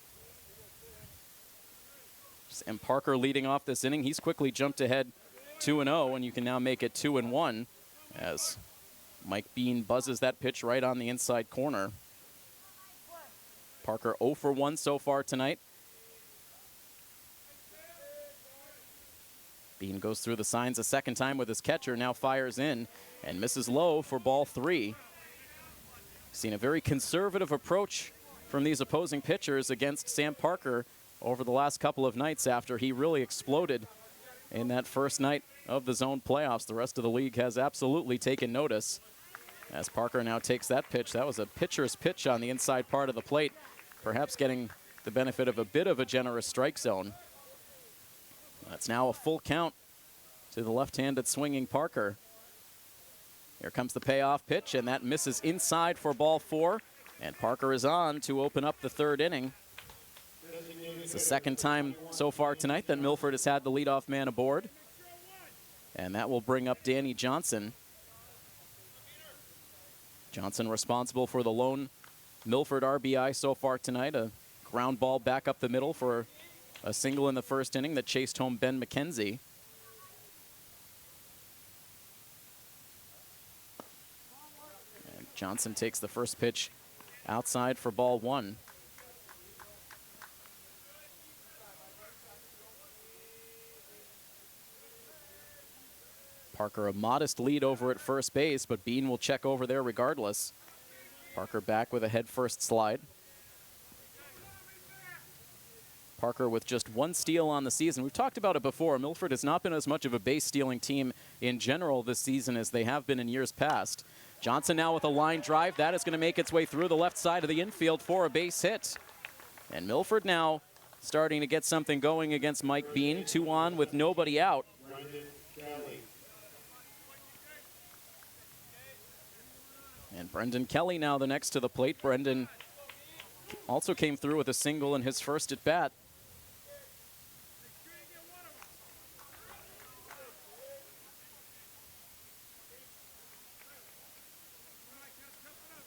And Parker leading off this inning. He's quickly jumped ahead 2-0, and you can now make it 2-1 as Mike Bean buzzes that pitch right on the inside corner. Parker 0 for 1 so far tonight. Bean goes through the signs a second time with his catcher, now fires in and misses low for ball 3. Seen a very conservative approach from these opposing pitchers against Sam Parker over the last couple of nights after he really exploded in that first night of the zone playoffs. The rest of the league has absolutely taken notice as Parker now takes that pitch. That was a pitcher's pitch on the inside part of the plate, perhaps getting the benefit of a bit of a generous strike zone. That's now a full count to the left-handed swinging Parker. Here comes the payoff pitch, and that misses inside for ball 4, and Parker is on to open up the third inning. It's the second time so far tonight that Milford has had the leadoff man aboard. And that will bring up Danny Johnson. Johnson responsible for the lone Milford RBI so far tonight. A ground ball back up the middle for a single in the first inning that chased home Ben McKenzie. And Johnson takes the first pitch outside for ball 1. Parker a modest lead over at first base, but Bean will check over there regardless. Parker back with a head-first slide. Parker with just 1 steal on the season. We've talked about it before. Milford has not been as much of a base-stealing team in general this season as they have been in years past. Johnson now with a line drive. That is going to make its way through the left side of the infield for a base hit. And Milford now starting to get something going against Mike Bean. 2 on with nobody out. And Brendan Kelly now the next to the plate. Brendan also came through with a single in his first at bat.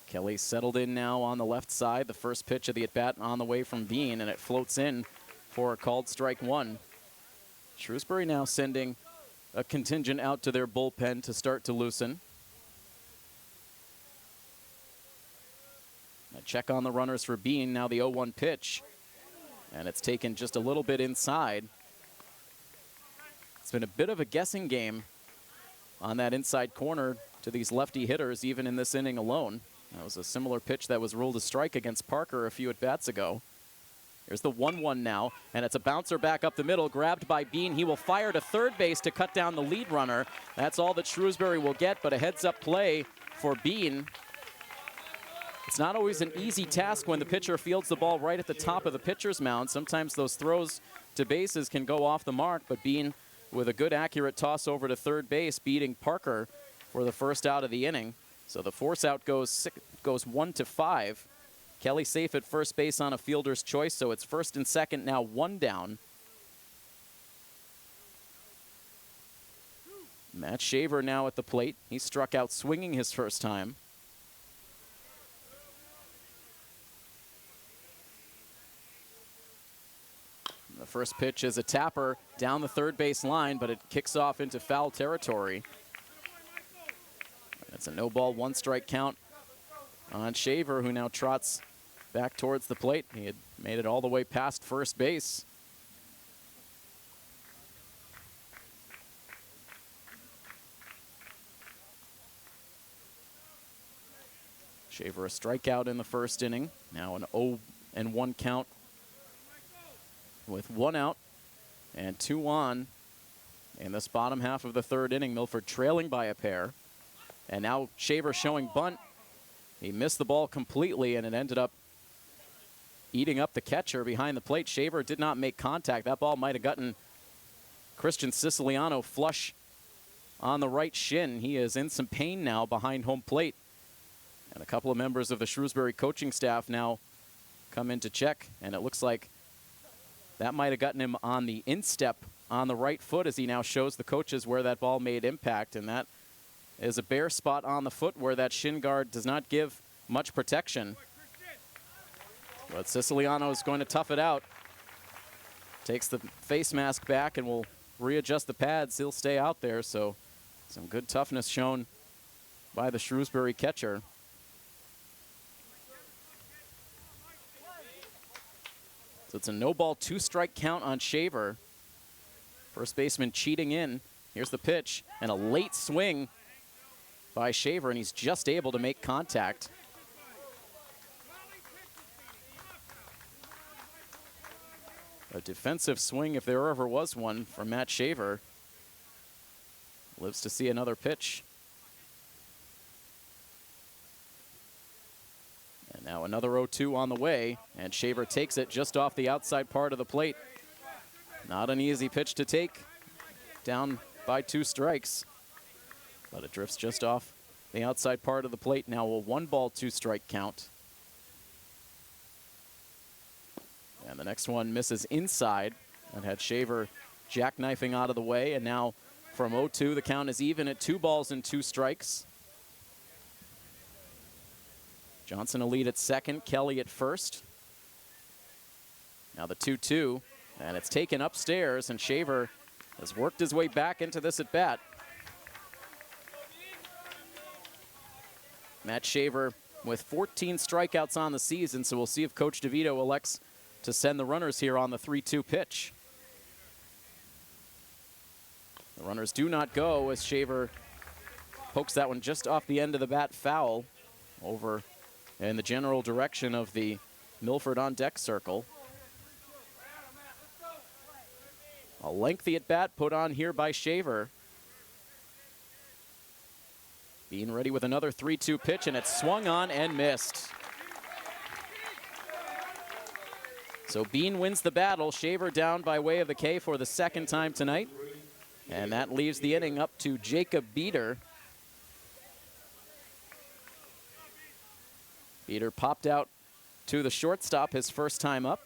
Kelly settled in now on the left side. The first pitch of the at bat on the way from Bean, and it floats in for a called strike 1. Shrewsbury now sending a contingent out to their bullpen to start to loosen. A check on the runners for Bean, now the 0-1 pitch. And it's taken just a little bit inside. It's been a bit of a guessing game on that inside corner to these lefty hitters, even in this inning alone. That was a similar pitch that was ruled a strike against Parker a few at-bats ago. Here's the 1-1 now, and it's a bouncer back up the middle, grabbed by Bean. He will fire to third base to cut down the lead runner. That's all that Shrewsbury will get, but a heads-up play for Bean. It's not always an easy task when the pitcher fields the ball right at the top of the pitcher's mound. Sometimes those throws to bases can go off the mark, but Bean with a good accurate toss over to third base, beating Parker for the first out of the inning. So the force out goes 1-5. Kelly safe at first base on a fielder's choice, so it's first and second now 1 down. Matt Shaver now at the plate. He struck out swinging his first time. The first pitch is a tapper down the third base line, but it kicks off into foul territory. It's a no ball, 1 strike count on Shaver, who now trots back towards the plate. He had made it all the way past first base. Shaver a strikeout in the first inning. Now an 0-1 count with 1 out and 2 on in this bottom half of the third inning. Milford trailing by a pair. And now Shaver showing bunt. He missed the ball completely, and it ended up eating up the catcher behind the plate. Shaver did not make contact. That ball might have gotten Christian Siciliano flush on the right shin. He is in some pain now behind home plate. And a couple of members of the Shrewsbury coaching staff now come in to check, and it looks like that might have gotten him on the instep on the right foot as he now shows the coaches where that ball made impact, and that is a bare spot on the foot where that shin guard does not give much protection. But Siciliano is going to tough it out. Takes the face mask back and will readjust the pads. He'll stay out there, so some good toughness shown by the Shrewsbury catcher. So it's a no ball, 2-strike count on Shaver. First baseman cheating in. Here's the pitch and a late swing by Shaver, and he's just able to make contact. A defensive swing, if there ever was one, from Matt Shaver. Lives to see another pitch. And now another 0-2 on the way, and Shaver takes it just off the outside part of the plate. Not an easy pitch to take, down by 2 strikes. But it drifts just off the outside part of the plate. Now a 1-ball, 2-strike count. And the next one misses inside. And had Shaver jackknifing out of the way. And now from 0-2, the count is even at 2 balls and 2 strikes. Johnson a lead at second, Kelly at first. Now the 2-2, and it's taken upstairs, and Shaver has worked his way back into this at bat. Matt Shaver with 14 strikeouts on the season, so we'll see if Coach DeVito elects to send the runners here on the 3-2 pitch. The runners do not go as Shaver pokes that one just off the end of the bat foul over in the general direction of the Milford on deck circle. A lengthy at bat put on here by Shaver. Bean ready with another 3-2 pitch, and it's swung on and missed. So Bean wins the battle. Shaver down by way of the K for the second time tonight. And that leaves the inning up to Jacob Beater. Beater popped out to the shortstop his first time up.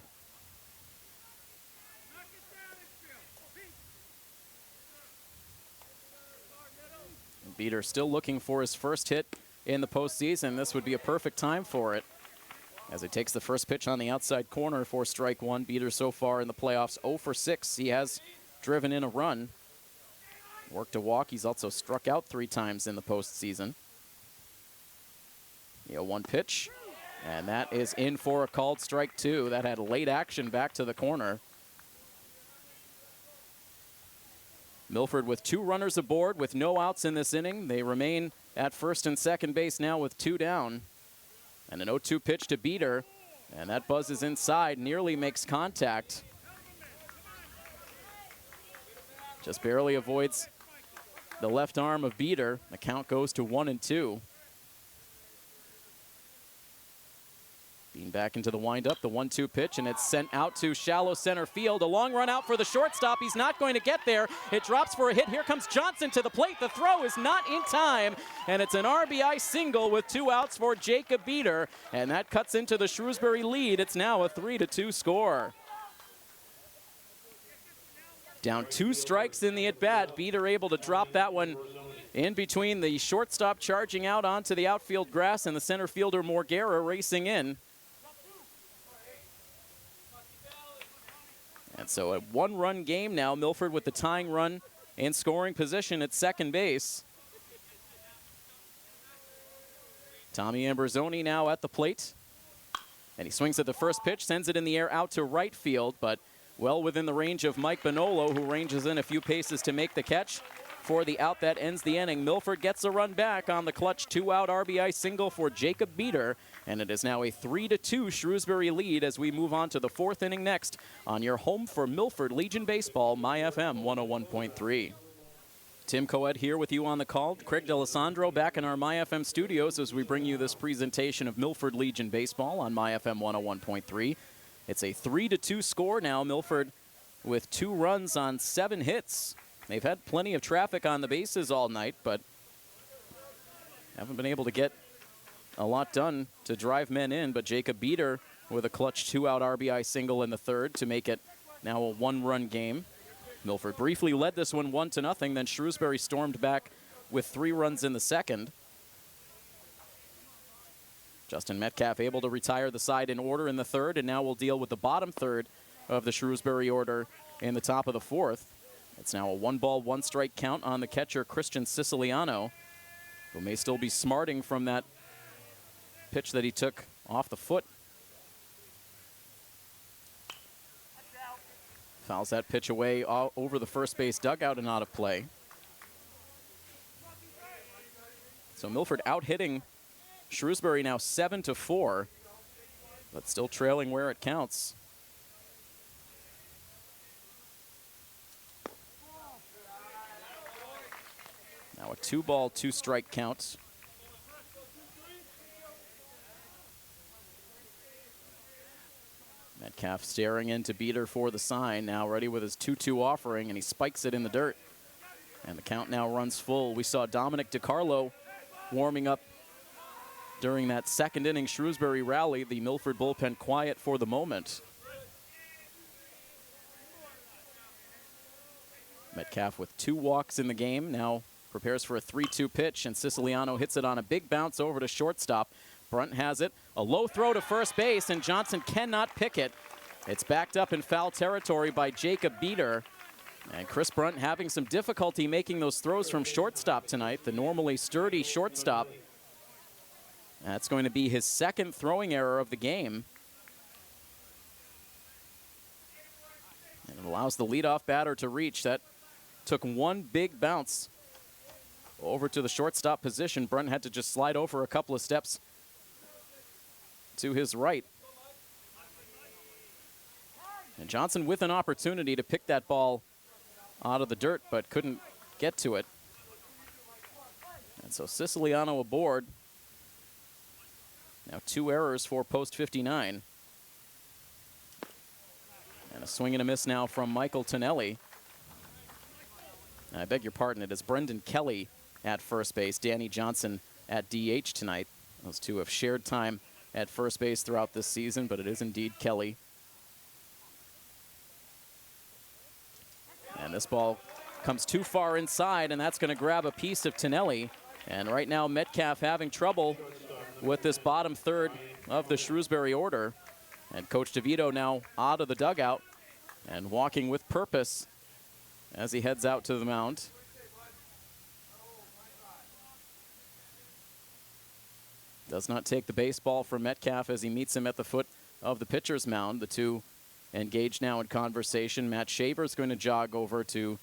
Beater still looking for his first hit in the postseason. This would be a perfect time for it. As he takes the first pitch on the outside corner for strike one. Beater so far in the playoffs 0 for 6. He has driven in a run. Worked a walk. He's also struck out 3 times in the postseason. 1 pitch, and that is in for a called strike 2. That had late action back to the corner. Milford with 2 runners aboard with no outs in this inning. They remain at first and second base now with 2 down. And an 0-2 pitch to Beater, and that buzzes inside, nearly makes contact. Just barely avoids the left arm of Beater. The count goes to 1-2. Being back into the windup, the 1-2 pitch, and it's sent out to shallow center field. A long run out for the shortstop. He's not going to get there. It drops for a hit. Here comes Johnson to the plate. The throw is not in time, and it's an RBI single with 2 outs for Jacob Beater, and that cuts into the Shrewsbury lead. It's now a 3-2 score. Down 2 strikes in the at-bat. Beater able to drop that one in between the shortstop charging out onto the outfield grass and the center fielder Morguera racing in. And so a 1-run game now. Milford with the tying run in scoring position at second base. Tommy Amberzoni now at the plate. And he swings at the first pitch, sends it in the air out to right field, but well within the range of Mike Bonolo, who ranges in a few paces to make the catch for the out that ends the inning. Milford gets a run back on the clutch 2-out RBI single for Jacob Beater, and it is now a 3-2 Shrewsbury lead as we move on to the 4th inning next on your home for Milford Legion Baseball, My FM 101.3. Tim Coed here with you on the call. Craig D'Alessandro back in our My FM studios as we bring you this presentation of Milford Legion Baseball on My FM 101.3. It's a 3-2 score now. Milford with 2 runs on 7 hits. They've had plenty of traffic on the bases all night, but haven't been able to get a lot done to drive men in, but Jacob Beater with a clutch 2-out RBI single in the third to make it now a 1-run game. Milford briefly led this one 1-0, then Shrewsbury stormed back with 3 runs in the second. Justin Metcalf able to retire the side in order in the third, and now we'll deal with the bottom third of the Shrewsbury order in the top of the fourth. It's now a 1-ball, 1-strike count on the catcher, Christian Siciliano, who may still be smarting from that pitch that he took off the foot. Fouls that pitch away over the first base dugout and out of play. So Milford out-hitting Shrewsbury now 7-4, but still trailing where it counts. Now a 2-ball, 2-strike count. Metcalf staring into Beater for the sign, now ready with his 2-2 offering, and he spikes it in the dirt. And the count now runs full. We saw Dominic DiCarlo warming up during that second inning Shrewsbury rally. The Milford bullpen quiet for the moment. Metcalf with 2 walks in the game, now prepares for a 3-2 pitch, and Siciliano hits it on a big bounce over to shortstop. Brunt has it, a low throw to first base, and Johnson cannot pick it. It's backed up in foul territory by Jacob Beater. And Chris Brunt having some difficulty making those throws from shortstop tonight, the normally sturdy shortstop. That's going to be his second throwing error of the game. And it allows the leadoff batter to reach. That took one big bounce over to the shortstop position. Brunt had to just slide over a couple of steps to his right. And Johnson with an opportunity to pick that ball out of the dirt, but couldn't get to it. And so Siciliano aboard. Now 2 errors for post 59. And a swing and a miss now from Michael Tonelli. I beg your pardon, it is Brendan Kelly at first base, Danny Johnson at DH tonight. Those two have shared time at first base throughout this season, but it is indeed Kelly. And this ball comes too far inside, and that's going to grab a piece of Tonelli. And right now, Metcalf having trouble with this bottom third of the Shrewsbury order. And Coach DeVito now out of the dugout and walking with purpose as he heads out to the mound. Does not take the baseball from Metcalf as he meets him at the foot of the pitcher's mound. The two engaged now in conversation. Matt Shaver's going to jog over to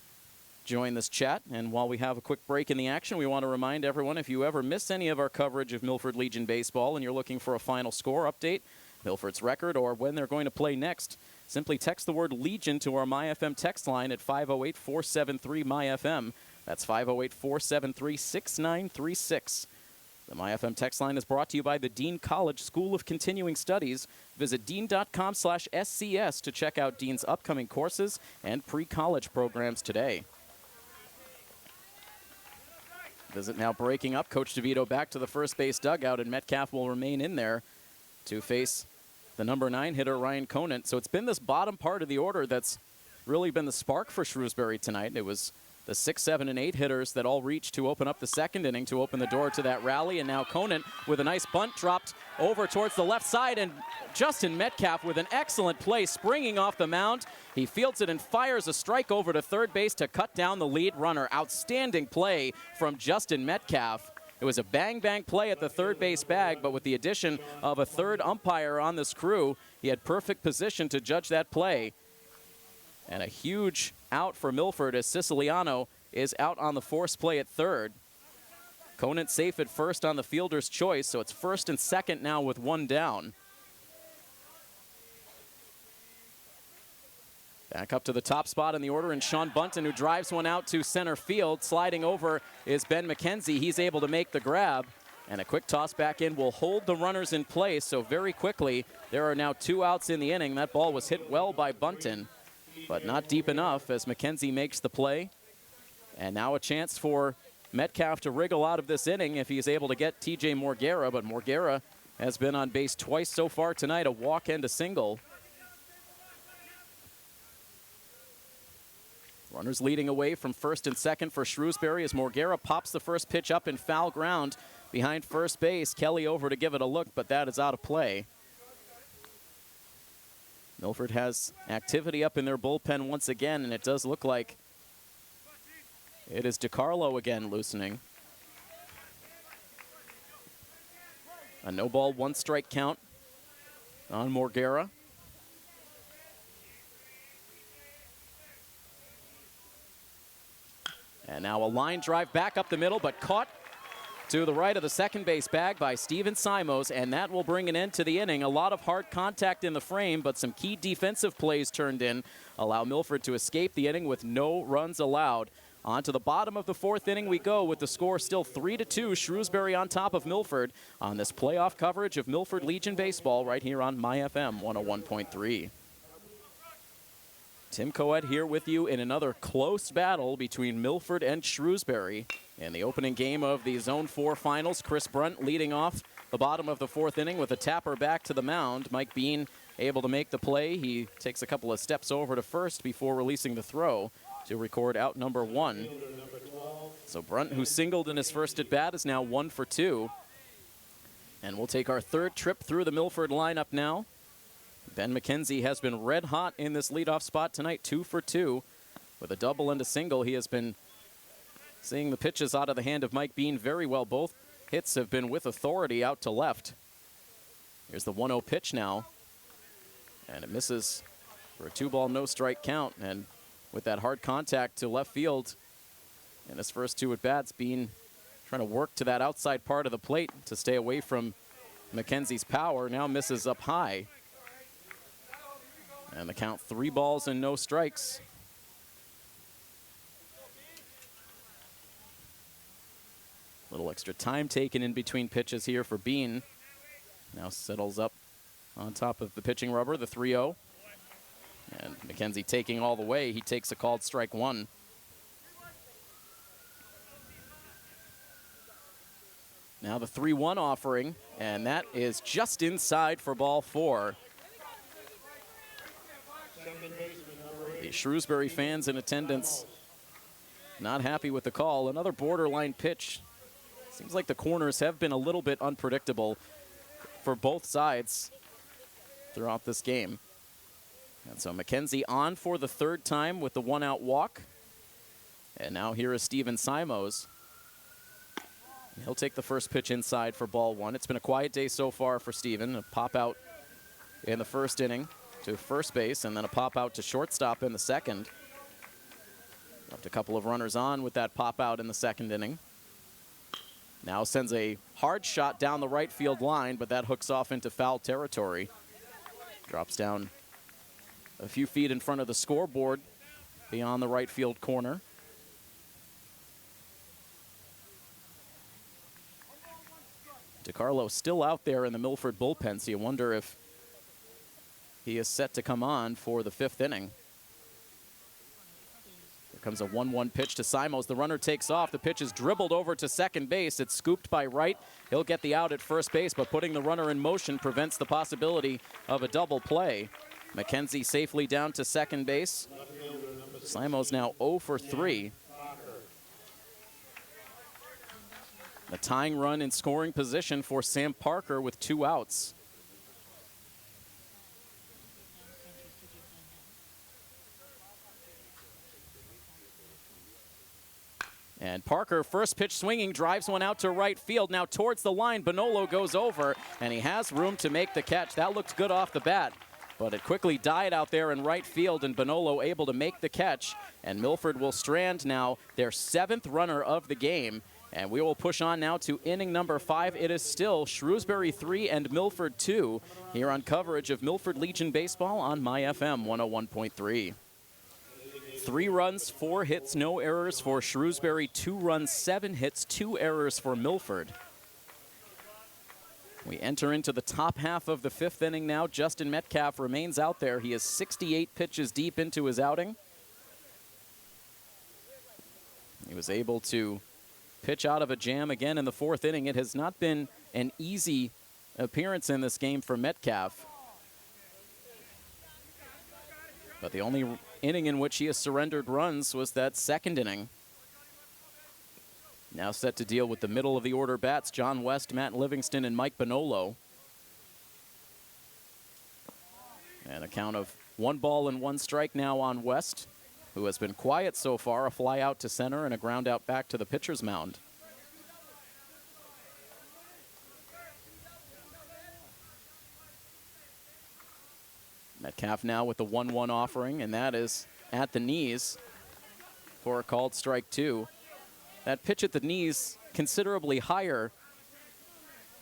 join this chat. And while we have a quick break in the action, we want to remind everyone, if you ever miss any of our coverage of Milford Legion baseball and you're looking for a final score update, Milford's record, or when they're going to play next, simply text the word Legion to our MyFM text line at 508-473-MyFM. That's 508-473-6936. The MyFM text line is brought to you by the Dean College School of Continuing Studies. Visit dean.com/SCS to check out Dean's upcoming courses and pre-college programs today. Visit now breaking up. Coach DeVito back to the first base dugout, and Metcalf will remain in there to face the number 9 hitter, Ryan Conant. So it's been this bottom part of the order that's really been the spark for Shrewsbury tonight. It was the 6, 7, and 8 hitters that all reached to open up the second inning to open the door to that rally. And now Conant with a nice bunt dropped over towards the left side. And Justin Metcalf with an excellent play springing off the mound. He fields it and fires a strike over to third base to cut down the lead runner. Outstanding play from Justin Metcalf. It was a bang-bang play at the third base bag, but with the addition of a third umpire on this crew, he had perfect position to judge that play. And a huge out for Milford as Siciliano is out on the force play at third. Conant safe at first on the fielder's choice, so it's first and second now with 1 down. Back up to the top spot in the order, and Sean Bunton, who drives one out to center field. Sliding over is Ben McKenzie. He's able to make the grab, and a quick toss back in will hold the runners in place. So very quickly, there are now 2 outs in the inning. That ball was hit well by Bunton, but not deep enough as McKenzie makes the play. And now a chance for Metcalf to wriggle out of this inning if he's able to get TJ Morguera, but Morguera has been on base twice so far tonight, a walk and a single. Runners leading away from first and second for Shrewsbury as Morguera pops the first pitch up in foul ground behind first base. Kelly over to give it a look, but that is out of play. Milford has activity up in their bullpen once again, and it does look like it is DiCarlo again loosening. A no ball, one strike count on Morguera. And now a line drive back up the middle, but caught to the right of the second base bag by Steven Simos, and that will bring an end to the inning. A lot of hard contact in the frame, but some key defensive plays turned in, allow Milford to escape the inning with no runs allowed. On to the bottom of the fourth inning we go with the score still 3-2. Shrewsbury on top of Milford on this playoff coverage of Milford Legion Baseball right here on MyFM 101.3. Tim Coed here with you in another close battle between Milford and Shrewsbury. In the opening game of the Zone 4 finals, Chris Brunt leading off the bottom of the fourth inning with a tapper back to the mound. Mike Bean able to make the play. He takes a couple of steps over to first before releasing the throw to record out number one. So Brunt, who singled in his first at bat, is now 1 for 2. And we'll take our third trip through the Milford lineup now. Ben McKenzie has been red hot in this leadoff spot tonight, 2 for 2. With a double and a single, he has been seeing the pitches out of the hand of Mike Bean very well. Both hits have been with authority out to left. Here's the 1-0 pitch now. And it misses for a 2-ball, no-strike count. And with that hard contact to left field in his first 2 at-bats, Bean trying to work to that outside part of the plate to stay away from McKenzie's power. Now misses up high. And the count 3 balls and no strikes. Little extra time taken in between pitches here for Bean. Now settles up on top of the pitching rubber, the 3-0. And McKenzie taking all the way. He takes a called strike 1. Now the 3-1 offering, and that is just inside for ball 4. The Shrewsbury fans in attendance not happy with the call. Another borderline pitch. Seems like the corners have been a little bit unpredictable for both sides throughout this game. And so McKenzie on for the 3rd time with the 1-out walk. And now here is Steven Simos. He'll take the first pitch inside for ball 1. It's been a quiet day so far for Steven. A pop out in the first inning to first base, and then a pop out to shortstop in the second. Left a couple of runners on with that pop out in the second inning. Now sends a hard shot down the right field line, but that hooks off into foul territory. Drops down a few feet in front of the scoreboard beyond the right field corner. DiCarlo still out there in the Milford bullpen, so you wonder if he is set to come on for the 5th inning. Here comes a 1-1 pitch to Simos. The runner takes off. The pitch is dribbled over to second base. It's scooped by right. He'll get the out at first base, but putting the runner in motion prevents the possibility of a double play. McKenzie safely down to second base. Simos now 0 for 3. A tying run in scoring position for Sam Parker with 2 outs. And Parker, first pitch swinging, drives one out to right field. Now towards the line, Bonolo goes over, and he has room to make the catch. That looked good off the bat, but it quickly died out there in right field, and Bonolo able to make the catch. And Milford will strand now their 7th runner of the game. And we will push on now to inning number 5. It is still Shrewsbury 3 and Milford 2 here on coverage of Milford Legion Baseball on MyFM 101.3. 3 runs, 4 hits, no errors for Shrewsbury. 2 runs, 7 hits, 2 errors for Milford. We enter into the top half of the 5th inning now. Justin Metcalf remains out there. He is 68 pitches deep into his outing. He was able to pitch out of a jam again in the fourth inning. It has not been an easy appearance in this game for Metcalf. But the only inning in which he has surrendered runs was that second inning. Now set to deal with the middle of the order bats, John West, Matt Livingston, and Mike Bonolo. And a count of 1 ball and 1 strike now on West, who has been quiet so far. A fly out to center and a ground out back to the pitcher's mound. Metcalf now with the 1-1 offering, and that is at the knees for a called strike 2. That pitch at the knees considerably higher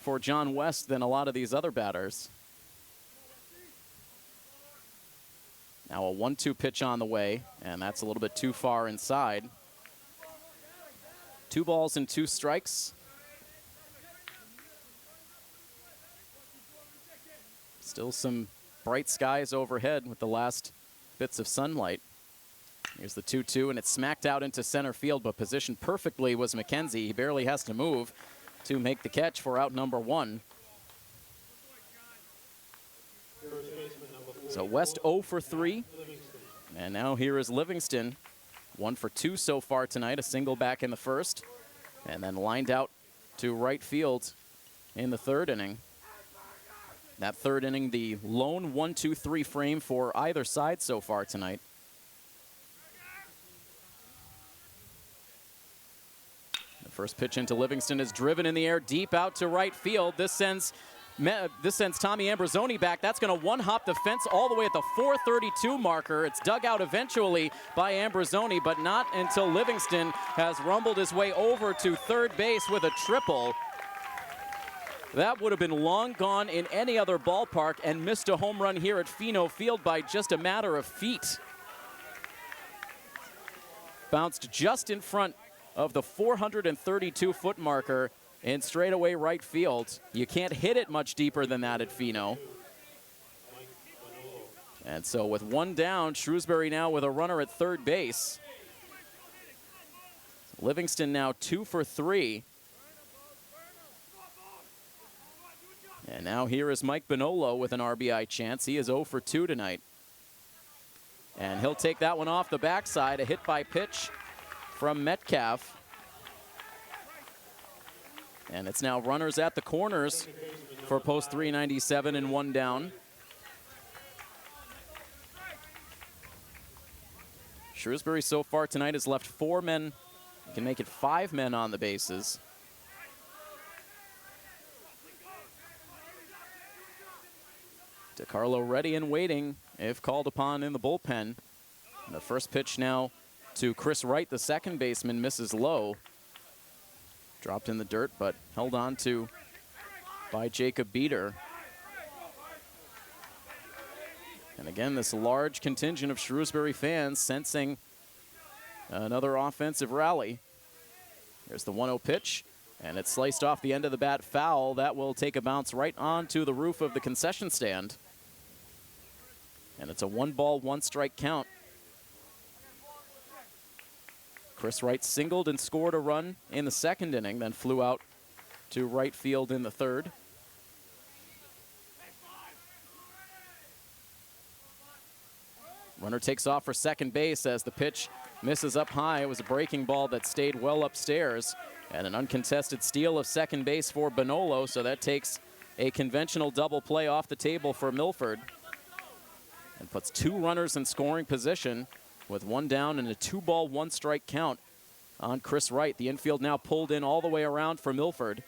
for John West than a lot of these other batters. Now a 1-2 pitch on the way, and that's a little bit too far inside. 2 balls and 2 strikes. Still some bright skies overhead with the last bits of sunlight. Here's the 2-2, and it's smacked out into center field, but positioned perfectly was McKenzie. He barely has to move to make the catch for out number 1. So West 0 for 3, and now here is Livingston. 1 for 2 so far tonight, a single back in the first, and then lined out to right field in the third inning. That third inning, the lone 1-2-3 frame for either side so far tonight. The first pitch into Livingston is driven in the air deep out to right field. This sends Tommy Ambrosoni back. That's going to one-hop the fence all the way at the 432 marker. It's dug out eventually by Ambrosoni, but not until Livingston has rumbled his way over to third base with a triple. That would have been long gone in any other ballpark and missed a home run here at Pheno Field by just a matter of feet. Bounced just in front of the 432-foot marker in straightaway right field. You can't hit it much deeper than that at Pheno. And so with 1 down, Shrewsbury now with a runner at third base. Livingston now 2 for 3. And now here is Mike Bonolo with an RBI chance. He is 0 for 2 tonight. And he'll take that one off the backside, a hit by pitch from Metcalf. And it's now runners at the corners for post 397 and 1 down. Shrewsbury so far tonight has left 4 men. You can make it 5 men on the bases. DeCarlo ready and waiting if called upon in the bullpen. And the first pitch now to Chris Wright, the second baseman, misses low. Dropped in the dirt, but held on to by Jacob Beater. And again, this large contingent of Shrewsbury fans sensing another offensive rally. There's the 1-0 pitch, and it's sliced off the end of the bat foul. That will take a bounce right onto the roof of the concession stand. And it's a 1 ball, 1 strike count. Chris Wright singled and scored a run in the second inning, then flew out to right field in the third. Runner takes off for second base as the pitch misses up high. It was a breaking ball that stayed well upstairs. And an uncontested steal of second base for Bonolo, so that takes a conventional double play off the table for Milford. And puts 2 runners in scoring position with 1 down and a 2 ball, 1 strike count on Chris Wright. The infield now pulled in all the way around for Milford.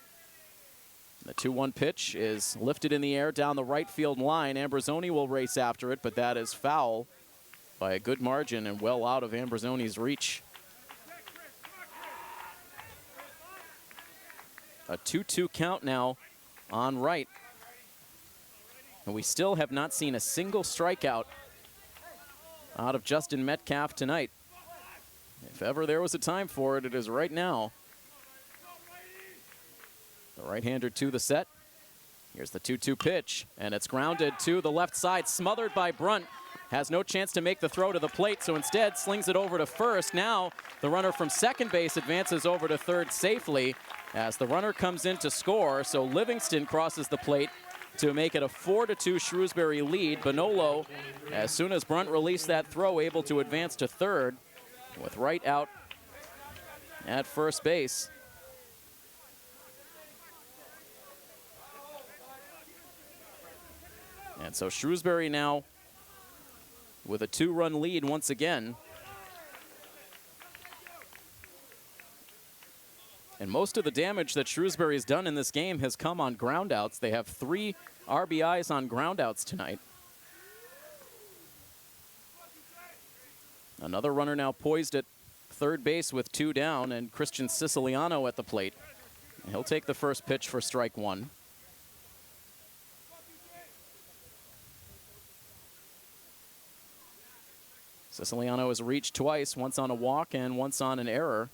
The 2-1 pitch is lifted in the air down the right field line. Ambrosoni will race after it, but that is foul by a good margin and well out of Ambrosoni's reach. A 2-2 count now on Wright. And we still have not seen a single strikeout out of Justin Metcalf tonight. If ever there was a time for it, it is right now. The right-hander to the set. Here's the 2-2 pitch, and it's grounded to the left side, smothered by Brunt. has no chance to make the throw to the plate, so instead slings it over to first. Now the runner from second base advances over to third safely as the runner comes in to score. So Livingston crosses the plate to make it a 4-2 Shrewsbury lead. Bonolo, as soon as Brunt released that throw, able to advance to third with Wright out at first base. And so Shrewsbury now with a 2-run lead once again. And most of the damage that Shrewsbury has done in this game has come on groundouts. They have 3 RBIs on groundouts tonight. Another runner now poised at third base with 2 down, and Christian Siciliano at the plate. He'll take the first pitch for strike 1. Siciliano has reached twice, once on a walk and once on an error.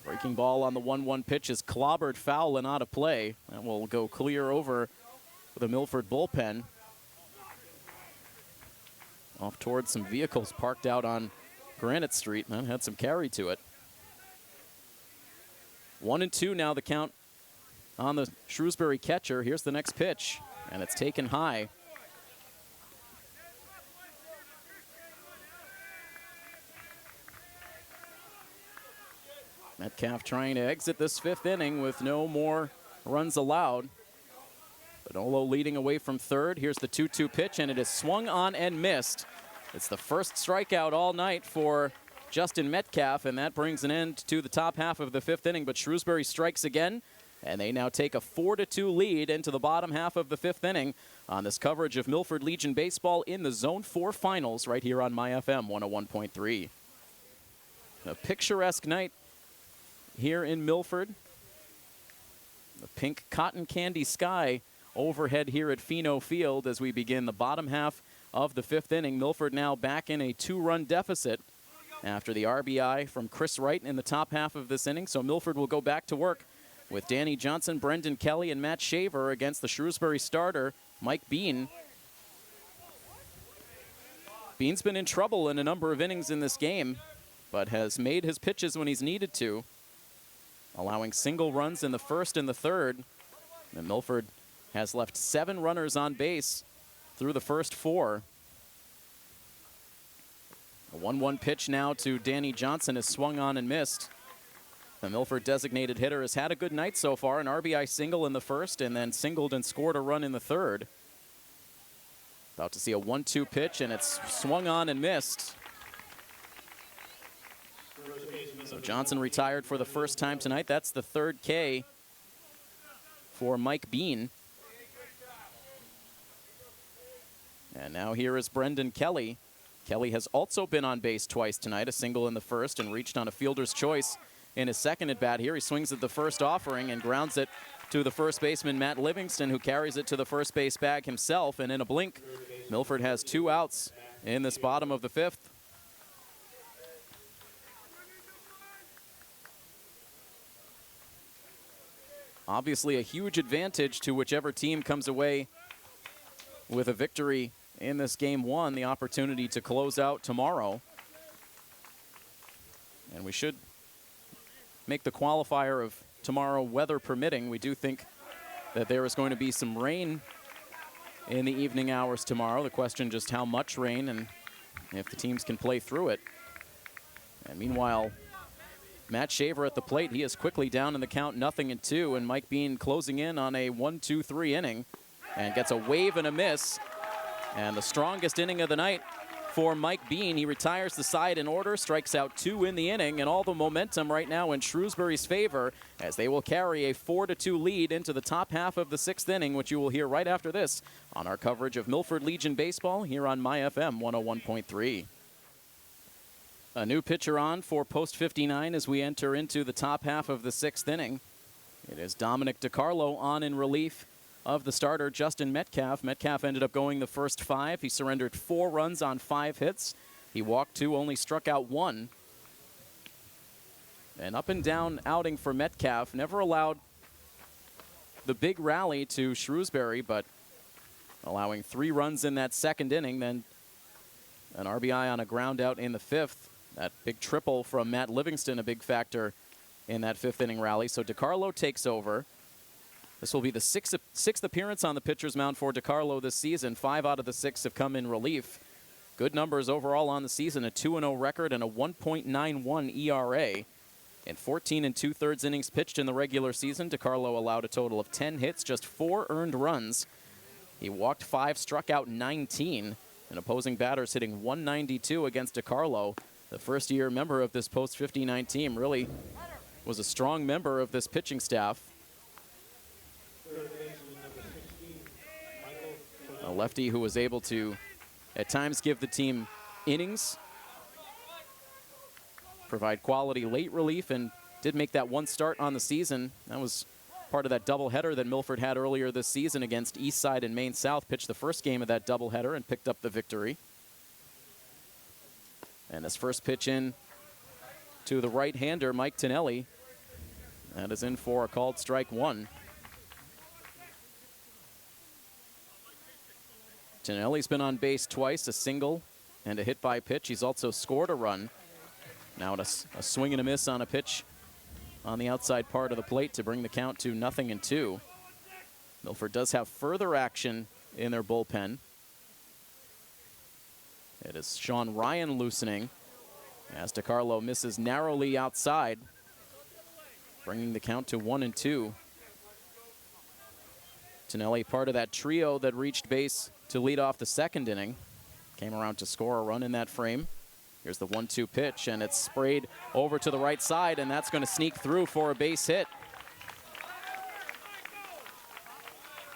Breaking ball on the 1-1 pitch is clobbered foul and out of play. That will go clear over the Milford bullpen. Off towards some vehicles parked out on Granite Street. That had some carry to it. 1-2 now the count on the Shrewsbury catcher. Here's the next pitch, and it's taken high. Metcalf trying to exit this 5th inning with no more runs allowed. Bonolo leading away from third. Here's the 2-2 pitch, and it is swung on and missed. It's the first strikeout all night for Justin Metcalf, and that brings an end to the top half of the 5th inning. But Shrewsbury strikes again, and they now take a 4-2 lead into the bottom half of the 5th inning on this coverage of Milford Legion Baseball in the Zone 4 finals right here on MyFM 101.3. A picturesque night here in Milford. The pink cotton candy sky overhead here at Fino Field as we begin the bottom half of the 5th inning. Milford now back in a 2-run deficit after the RBI from Chris Wright in the top half of this inning. So Milford will go back to work with Danny Johnson, Brendan Kelly, and Matt Shaver against the Shrewsbury starter, Mike Bean. Bean's been in trouble in a number of innings in this game, but has made his pitches when he's needed to, allowing single runs in the first and the third. And Milford has left 7 runners on base through the first 4. A 1-1 pitch now to Danny Johnson is swung on and missed. The Milford designated hitter has had a good night so far, an RBI single in the first and then singled and scored a run in the third. About to see a 1-2 pitch, and it's swung on and missed. So Johnson retired for the first time tonight. That's the 3rd K for Mike Bean. And now here is Brendan Kelly. Kelly has also been on base twice tonight, a single in the first and reached on a fielder's choice in his second at bat here. He swings at the first offering and grounds it to the first baseman, Matt Livingston, who carries it to the first base bag himself. And in a blink, Milford has 2 outs in this bottom of the 5th. Obviously a huge advantage to whichever team comes away with a victory in this game 1, the opportunity to close out tomorrow. And we should make the qualifier of tomorrow weather permitting. We do think that there is going to be some rain in the evening hours tomorrow. The question just how much rain and if the teams can play through it. And meanwhile, Matt Shaver at the plate. He is quickly down in the count, 0-2, and Mike Bean closing in on a 1-2-3 inning and gets a wave and a miss. And the strongest inning of the night for Mike Bean. He retires the side in order, strikes out 2 in the inning, and all the momentum right now in Shrewsbury's favor as they will carry a 4-2 lead into the top half of the 6th inning, which you will hear right after this on our coverage of Milford Legion Baseball here on MyFM 101.3. A new pitcher on for post 59 as we enter into the top half of the 6th inning. It is Dominic DiCarlo on in relief of the starter, Justin Metcalf. Metcalf ended up going the first 5. He surrendered 4 runs on 5 hits. He walked 2, only struck out 1. An up and down outing for Metcalf. Never allowed the big rally to Shrewsbury, but allowing 3 runs in that second inning, then an RBI on a ground out in the 5th. That big triple from Matt Livingston, a big factor in that 5th inning rally. So DiCarlo takes over. This will be the sixth appearance on the pitcher's mound for DiCarlo this season. 5 out of the 6 have come in relief. Good numbers overall on the season, a 2-0 record and a 1.91 ERA. In 14 2/3 innings pitched in the regular season, DiCarlo allowed a total of 10 hits, just 4 earned runs. He walked 5, struck out 19, and opposing batters hitting 192 against DiCarlo. The first-year member of this post-59 team really was a strong member of this pitching staff. A lefty who was able to, at times, give the team innings, provide quality late relief, and did make that 1 start on the season. That was part of that doubleheader that Milford had earlier this season against Eastside and Maine South. Pitched the first game of that doubleheader and picked up the victory. And his first pitch in to the right-hander, Mike Tonelli. That is in for a called strike 1. Tonelli's been on base twice, a single and a hit by pitch. He's also scored a run. Now a swing and a miss on a pitch on the outside part of the plate to bring the count to 0-2. Milford does have further action in their bullpen. It is Sean Ryan loosening as DiCarlo misses narrowly outside, bringing the count to 1-2. Tonelli, part of that trio that reached base to lead off the second inning, came around to score a run in that frame. Here's the 1-2 pitch, and it's sprayed over to the right side, and that's going to sneak through for a base hit.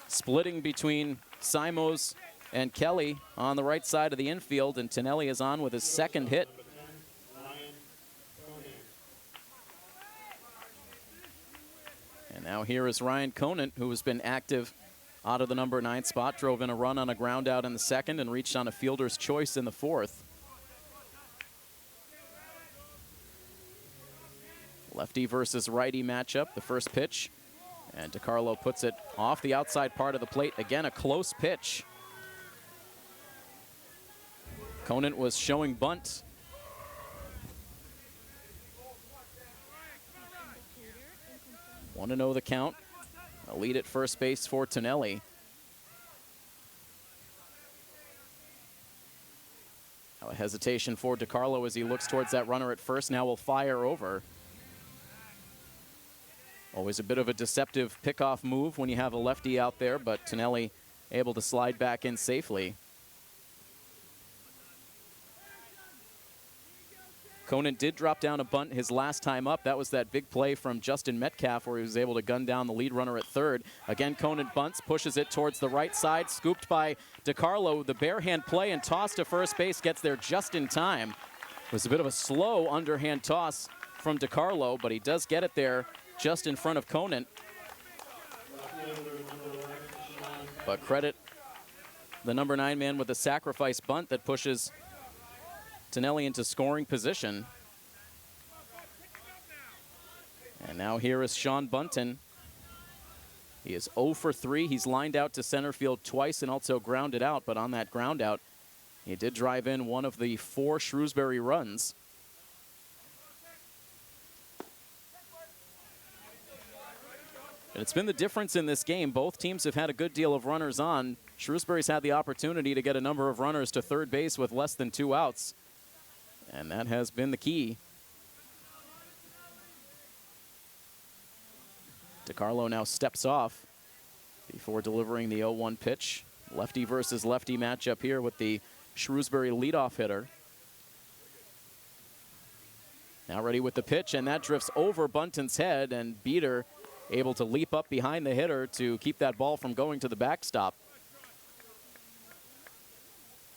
Splitting between Simos and Kelly on the right side of the infield, and Tonelli is on with his second hit. And now here is Ryan Conant, who has been active out of the number 9 spot, drove in a run on a ground out in the second and reached on a fielder's choice in the 4th. Lefty versus righty matchup, the first pitch. And DiCarlo puts it off the outside part of the plate. Again, a close pitch. Conant was showing bunt. Want to know the count. A lead at first base for Tonelli. Now a hesitation for DiCarlo as he looks towards that runner at first. Now will fire over. Always a bit of a deceptive pickoff move when you have a lefty out there, but Tonelli able to slide back in safely. Conant did drop down a bunt his last time up. That was that big play from Justin Metcalf where he was able to gun down the lead runner at third. Again, Conant bunts, pushes it towards the right side, scooped by DiCarlo. The bare hand play and toss to first base, gets there just in time. It was a bit of a slow underhand toss from DiCarlo, but he does get it there just in front of Conant. But credit the number 9 man with a sacrifice bunt that pushes Tonelli into scoring position. And now here is Sean Bunton. He is 0 for 3. He's lined out to center field twice and also grounded out, but on that ground out, he did drive in one of the 4 Shrewsbury runs. And it's been the difference in this game. Both teams have had a good deal of runners on. Shrewsbury's had the opportunity to get a number of runners to third base with less than 2 outs. And that has been the key. DiCarlo now steps off before delivering the 0-1 pitch. Lefty versus lefty matchup here with the Shrewsbury leadoff hitter. Now ready with the pitch, and that drifts over Bunton's head, and Beater able to leap up behind the hitter to keep that ball from going to the backstop.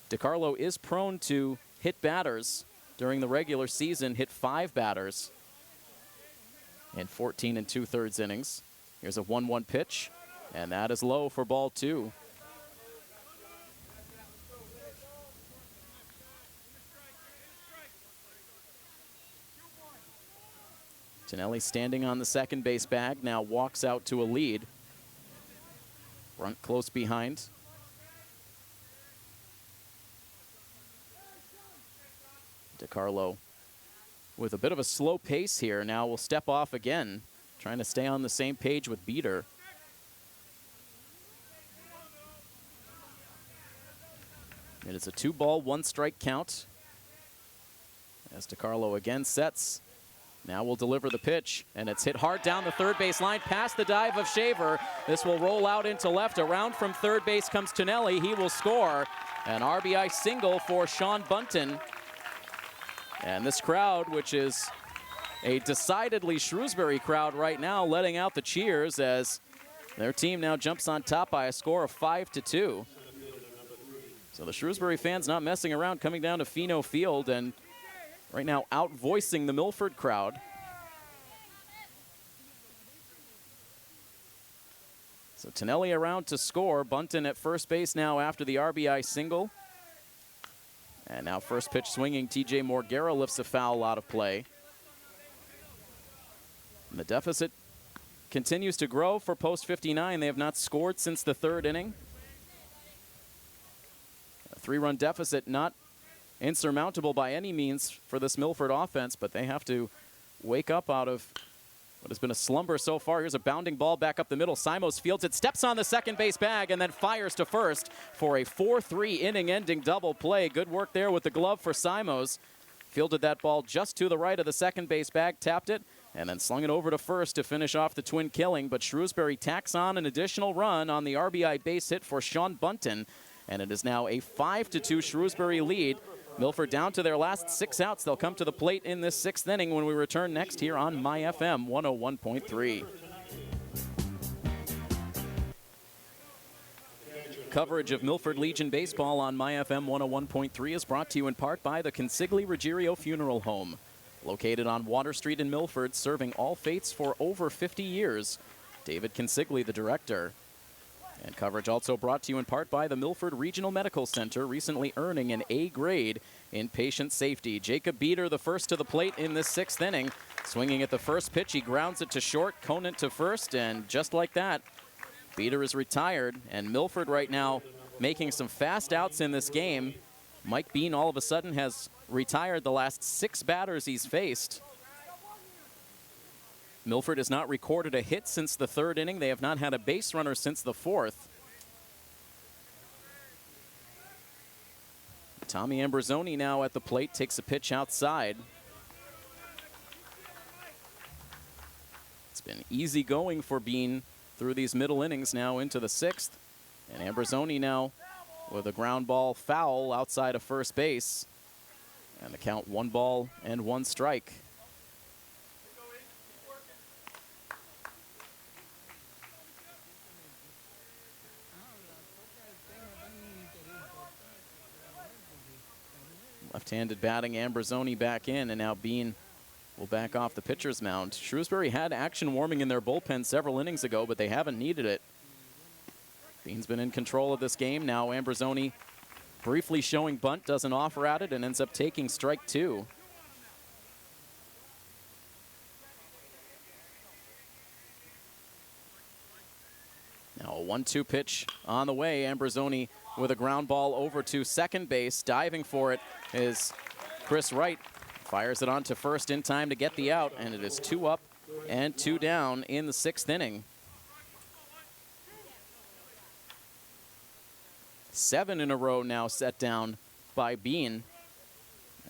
DiCarlo is prone to hit batters. During the regular season, hit 5 batters in 14 2/3 innings. Here's a 1-1 pitch, and that is low for ball 2. Tonelli standing on the second base bag, now walks out to a lead. Runt close behind. DiCarlo with a bit of a slow pace here. Now will step off again, trying to stay on the same page with Beater. It is a 2-ball, 1-strike count. As DiCarlo again sets. Now will deliver the pitch, and it's hit hard down the third base line, past the dive of Shaver. This will roll out into left. Around from third base comes Tonelli. He will score. An RBI single for Sean Bunton. And this crowd, which is a decidedly Shrewsbury crowd right now, letting out the cheers as their team now jumps on top by a score of 5-2. So the Shrewsbury fans not messing around, coming down to Fino Field and right now out-voicing the Milford crowd. So Tonelli around to score. Bunton at first base now after the RBI single. And now first pitch swinging, TJ Morguera lifts a foul out of play. And the deficit continues to grow for post 59. They have not scored since the third inning. A 3-run deficit not insurmountable by any means for this Milford offense, but they have to wake up out of what has been a slumber so far. Here's a bounding ball back up the middle. Simos fields it, steps on the second base bag, and then fires to first for a 4-3 inning-ending double play. Good work there with the glove for Simos. Fielded that ball just to the right of the second base bag, tapped it, and then slung it over to first to finish off the twin killing. But Shrewsbury tacks on an additional run on the RBI base hit for Sean Bunton, and it is now a 5-2 Shrewsbury lead. Milford down to their last 6 outs. They'll come to the plate in this 6th inning when we return next here on My FM 101.3. Coverage of Milford Legion baseball on My FM 101.3 is brought to you in part by the Consigli Ruggiero Funeral Home. Located on Water Street in Milford, serving all faiths for over 50 years. David Consigli, the director. And coverage also brought to you in part by the Milford Regional Medical Center, recently earning an A grade in patient safety. Jacob Beater, the first to the plate in this 6th inning. Swinging at the first pitch, he grounds it to short, Conant to first, and just like that, Beater is retired. And Milford right now making some fast outs in this game. Mike Bean all of a sudden has retired the last 6 batters he's faced. Milford has not recorded a hit since the 3rd inning. They have not had a base runner since the 4th. Tommy Ambrosoni now at the plate, takes a pitch outside. It's been easy going for Bean through these middle innings now into the 6th. And Ambrosoni now with a ground ball foul outside of first base. And the count 1 ball and 1 strike. Left-handed batting, Ambrosoni back in, and now Bean will back off the pitcher's mound. Shrewsbury had action warming in their bullpen several innings ago, but they haven't needed it. Bean's been in control of this game. Now Ambrosoni briefly showing bunt, doesn't offer at it, and ends up taking strike 2. Now a 1-2 pitch on the way. Ambrosoni with a ground ball over to second base. Diving for it is Chris Wright. Fires it on to first in time to get the out, and it is 2 up and 2 down in the 6th inning. 7 in a row now set down by Bean.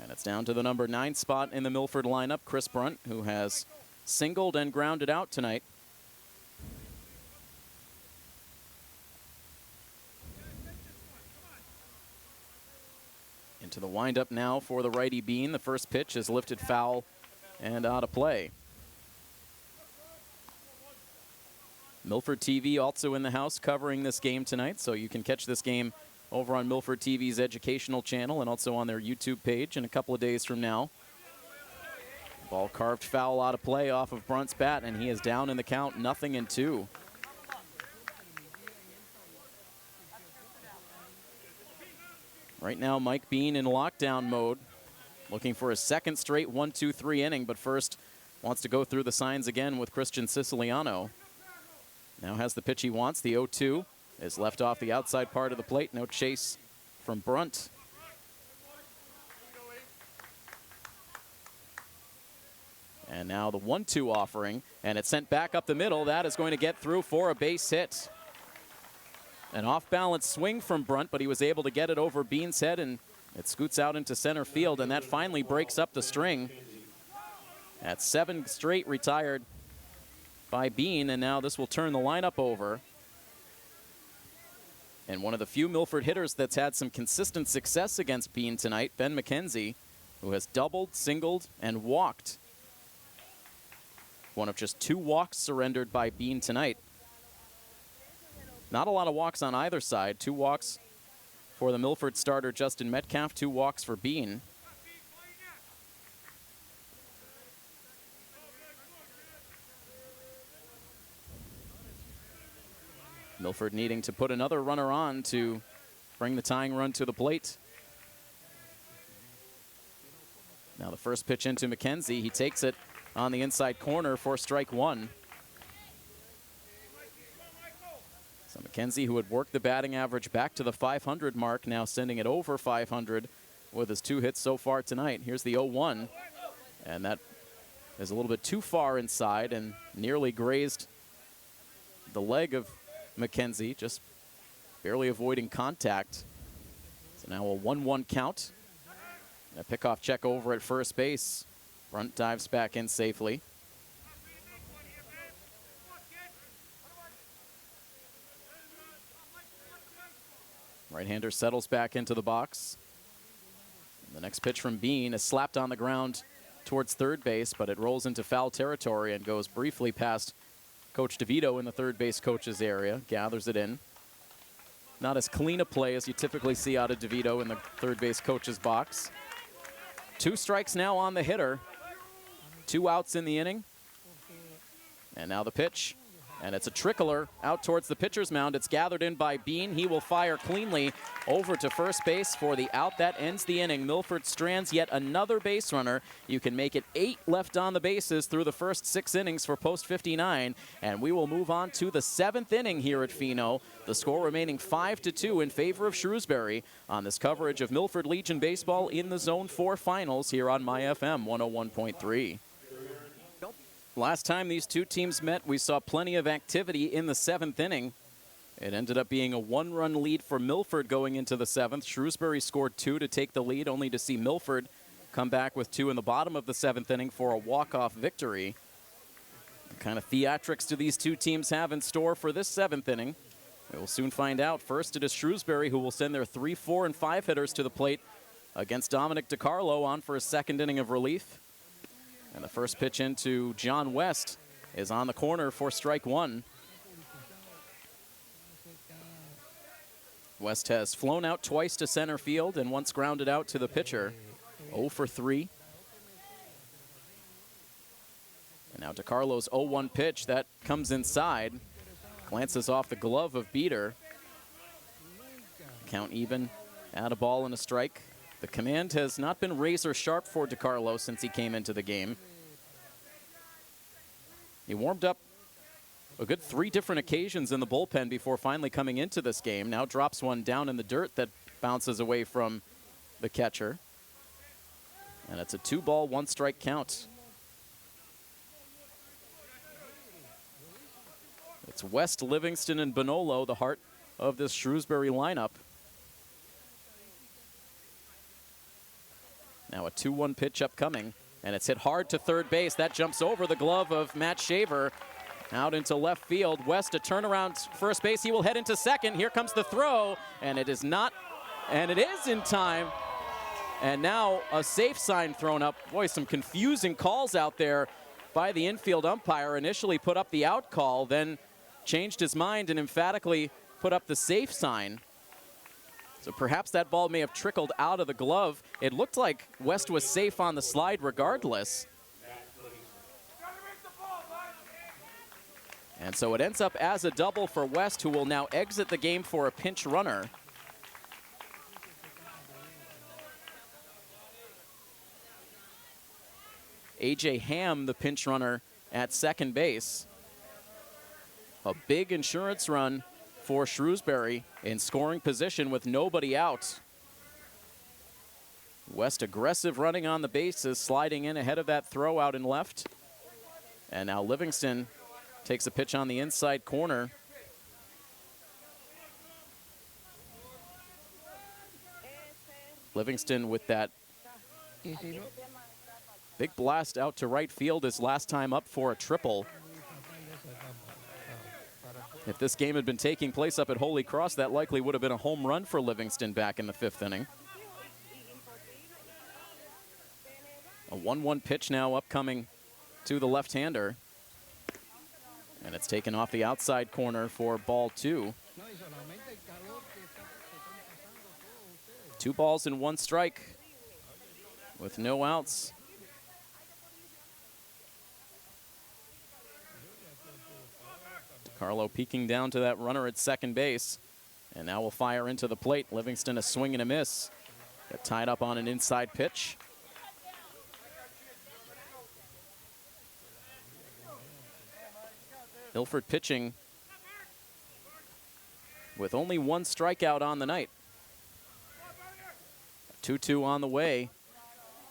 And it's down to the number 9 spot in the Milford lineup, Chris Brunt, who has singled and grounded out tonight. Into the windup now for the righty Bean. The first pitch is lifted foul and out of play. Milford TV also in the house covering this game tonight, so you can catch this game over on Milford TV's educational channel and also on their YouTube page in a couple of days from now. Ball carved foul out of play off of Brunt's bat, and he is down in the count, 0-2. Right now, Mike Bean in lockdown mode, looking for a second straight 1-2-3 inning, but first wants to go through the signs again with Christian Siciliano. Now has the pitch he wants. The 0-2 is left off the outside part of the plate. No chase from Brunt. And now the 1-2 offering, and it's sent back up the middle. That is going to get through for a base hit. An off-balance swing from Brunt, but he was able to get it over Bean's head, and it scoots out into center field, and that finally breaks up the string. At 7 straight retired by Bean, and now this will turn the lineup over. And one of the few Milford hitters that's had some consistent success against Bean tonight, Ben McKenzie, who has doubled, singled, and walked. One of just 2 walks surrendered by Bean tonight. Not a lot of walks on either side. 2 walks for the Milford starter, Justin Metcalf, 2 walks for Bean. Milford needing to put another runner on to bring the tying run to the plate. Now the first pitch into McKenzie. He takes it on the inside corner for strike 1. So McKenzie, who had worked the batting average back to the 500 mark, now sending it over 500 with his 2 hits so far tonight. Here's the 0-1, and that is a little bit too far inside and nearly grazed the leg of McKenzie, just barely avoiding contact. So now a 1-1 count. A pickoff check over at first base. Brunt dives back in safely. Right-hander settles back into the box. And the next pitch from Bean is slapped on the ground towards third base, but it rolls into foul territory and goes briefly past Coach DeVito in the third base coach's area, gathers it in. Not as clean a play as you typically see out of DeVito in the third base coach's box. 2 strikes now on the hitter. 2 outs in the inning. And now the pitch. And it's a trickler out towards the pitcher's mound. It's gathered in by Bean. He will fire cleanly over to first base for the out. That ends the inning. Milford strands yet another base runner. You can make it 8 left on the bases through the first 6 innings for post 59. And we will move on to the 7th inning here at Pheno. The score remaining 5-2 in favor of Shrewsbury on this coverage of Milford Legion Baseball in the Zone 4 Finals here on My FM 101.3. Last time these 2 teams met, we saw plenty of activity in the 7th inning. It ended up being a 1-run lead for Milford going into the 7th. Shrewsbury scored 2 to take the lead, only to see Milford come back with 2 in the bottom of the 7th inning for a walk-off victory. What kind of theatrics do these 2 teams have in store for this 7th inning? We will soon find out. First, it is Shrewsbury who will send their 3, 4, and 5 hitters to the plate against Dominic DiCarlo on for his 2nd inning of relief. And the first pitch into John West is on the corner for strike 1. West has flown out twice to center field and once grounded out to the pitcher. 0 for 3. And now DiCarlo's 0-1 pitch. That comes inside. Glances off the glove of Beater. Count even. Add a ball and a strike. The command has not been razor sharp for DiCarlo since he came into the game. He warmed up a good 3 different occasions in the bullpen before finally coming into this game. Now drops one down in the dirt that bounces away from the catcher. And it's a 2-ball, 1-strike count. It's West, Livingston, and Bonolo, the heart of this Shrewsbury lineup. Now a 2-1 pitch upcoming, and it's hit hard to third base. That jumps over the glove of Matt Shaver. Out into left field. West a turnaround first base. He will head into second. Here comes the throw, and it is not, and it is in time. And now a safe sign thrown up. Boy, some confusing calls out there by the infield umpire. Initially put up the out call, then changed his mind and emphatically put up the safe sign. So perhaps that ball may have trickled out of the glove. It looked like West was safe on the slide regardless. And so it ends up as a double for West, who will now exit the game for a pinch runner. A.J. Ham, the pinch runner at second base. A big insurance run for Shrewsbury in scoring position with nobody out. West aggressive running on the bases, sliding in ahead of that throw out in left. And now Livingston takes a pitch on the inside corner. Livingston with that big blast out to right field his last time up for a triple. If this game had been taking place up at Holy Cross, that likely would have been a home run for Livingston back in the 5th inning. A 1-1 pitch now upcoming to the left-hander. And it's taken off the outside corner for ball 2. 2 balls and 1 strike with no outs. DeCarlo peeking down to that runner at second base. And now will fire into the plate. Livingston a swing and a miss. Got tied up on an inside pitch. Milford pitching with only 1 strikeout on the night. 2-2 on the way.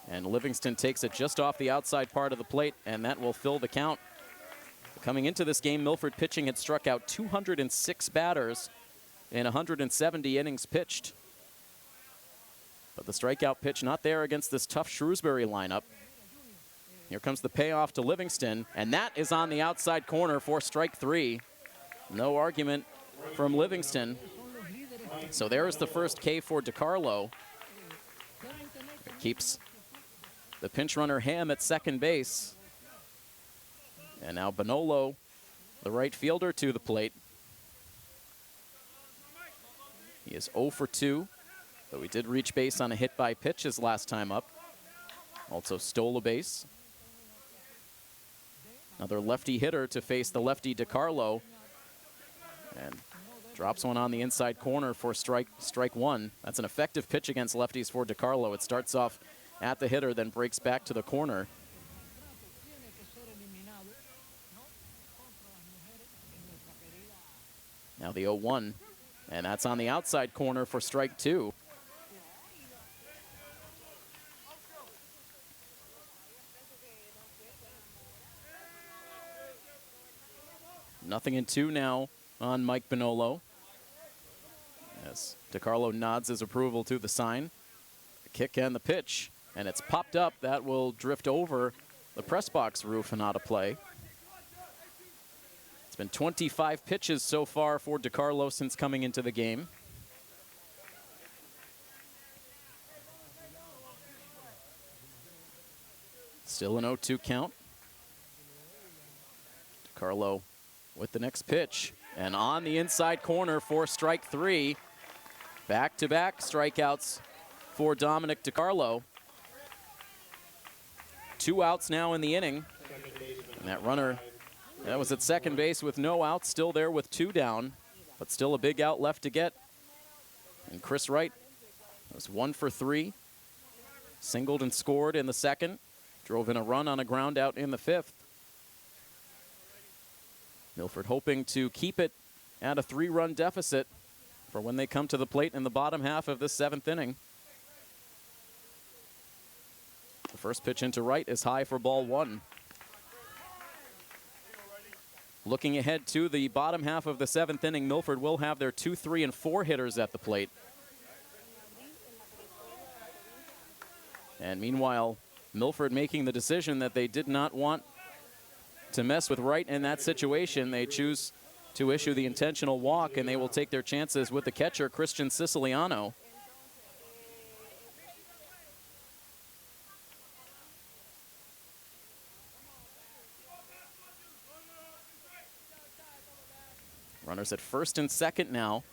And Livingston takes it just off the outside part of the plate, and that will fill the count. Coming into this game, Milford pitching had struck out 206 batters in 170 innings pitched. But the strikeout pitch not there against this tough Shrewsbury lineup. Here comes the payoff to Livingston, and that is on the outside corner for strike 3. No argument from Livingston. So there is the first K for DeCarlo. It keeps the pinch runner Ham at second base. And now Bonolo, the right fielder, to the plate. He is 0 for 2, though he did reach base on a hit by pitch his last time up. Also stole a base. Another lefty hitter to face the lefty DeCarlo. And drops one on the inside corner for strike 1. That's an effective pitch against lefties for DeCarlo. It starts off at the hitter, then breaks back to the corner. Now the 0-1, and that's on the outside corner for strike 2. Nothing in 2 now on Mike Bonolo. As DeCarlo nods his approval to the sign. The kick and the pitch, and it's popped up. That will drift over the press box roof and out of play. It's been 25 pitches so far for DeCarlo since coming into the game. Still an 0-2 count. DeCarlo with the next pitch, and on the inside corner for strike 3. Back-to-back strikeouts for Dominic DeCarlo. 2 outs now in the inning. And that runner, that was at second base with no outs, still there with 2 down, but still a big out left to get. And Chris Wright was 1 for 3. Singled and scored in the 2nd. Drove in a run on a ground out in the 5th. Milford hoping to keep it at a 3-run deficit for when they come to the plate in the bottom half of this 7th inning. The first pitch into right is high for ball 1. Looking ahead to the bottom half of the 7th inning, Milford will have their 2, 3, and 4 hitters at the plate. And meanwhile, Milford making the decision that they did not want to mess with Wright in that situation. They choose to issue the intentional walk, and they will take their chances with the catcher, Christian Siciliano. Runners at first and second now.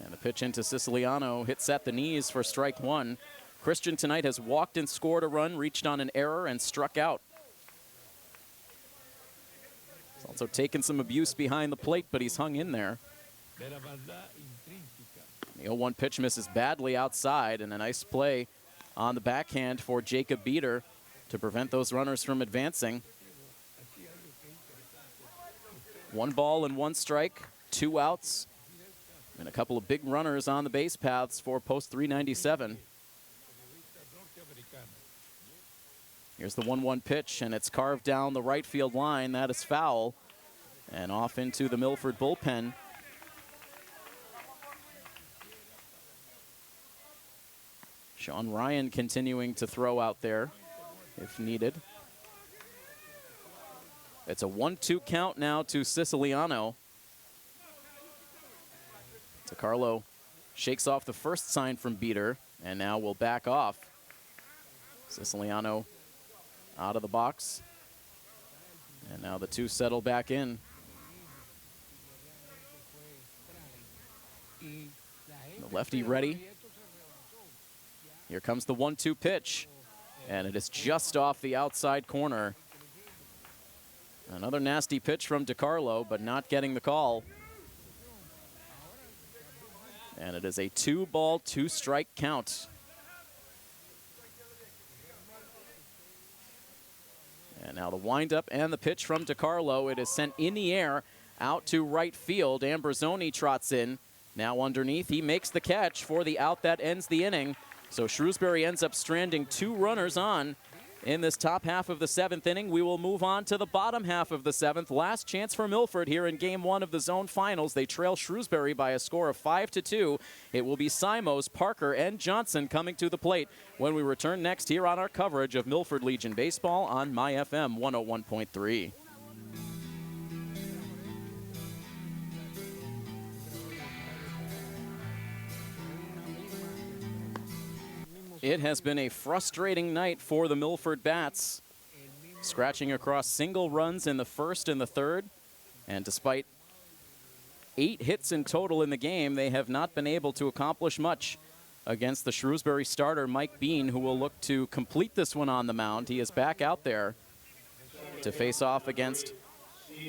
And the pitch into Siciliano hits at the knees for strike 1. Christian tonight has walked and scored a run, reached on an error, and struck out. He's also taken some abuse behind the plate, but he's hung in there. The 0-1 pitch misses badly outside, and a nice play on the backhand for Jacob Beater to prevent those runners from advancing. 1 ball and 1 strike, 2 outs, and a couple of big runners on the base paths for post 397. Here's the 1-1 pitch, and it's carved down the right field line. That is foul. And off into the Milford bullpen. Sean Ryan continuing to throw out there if needed. It's a 1-2 count now to Siciliano. DiCarlo shakes off the first sign from Beater, and now will back off. Siciliano out of the box. And now the two settle back in. The lefty ready. Here comes the 1-2 pitch, and it is just off the outside corner. Another nasty pitch from DiCarlo, but not getting the call. And it is a 2-ball, 2-strike count. And now the windup and the pitch from DiCarlo. It is sent in the air out to right field. Ambrosoni trots in. Now underneath, he makes the catch for the out that ends the inning. So Shrewsbury ends up stranding 2 runners on in this top half of the 7th inning. We will move on to the bottom half of the 7th. Last chance for Milford here in Game 1 of the Zone Finals. They trail Shrewsbury by a score of 5-2. It will be Simos, Parker, and Johnson coming to the plate when we return next here on our coverage of Milford Legion Baseball on MyFM 101.3. It has been a frustrating night for the Milford Bats, scratching across single runs in the first and the third. And despite 8 hits in total in the game, they have not been able to accomplish much against the Shrewsbury starter, Mike Bean, who will look to complete this one on the mound. He is back out there to face off against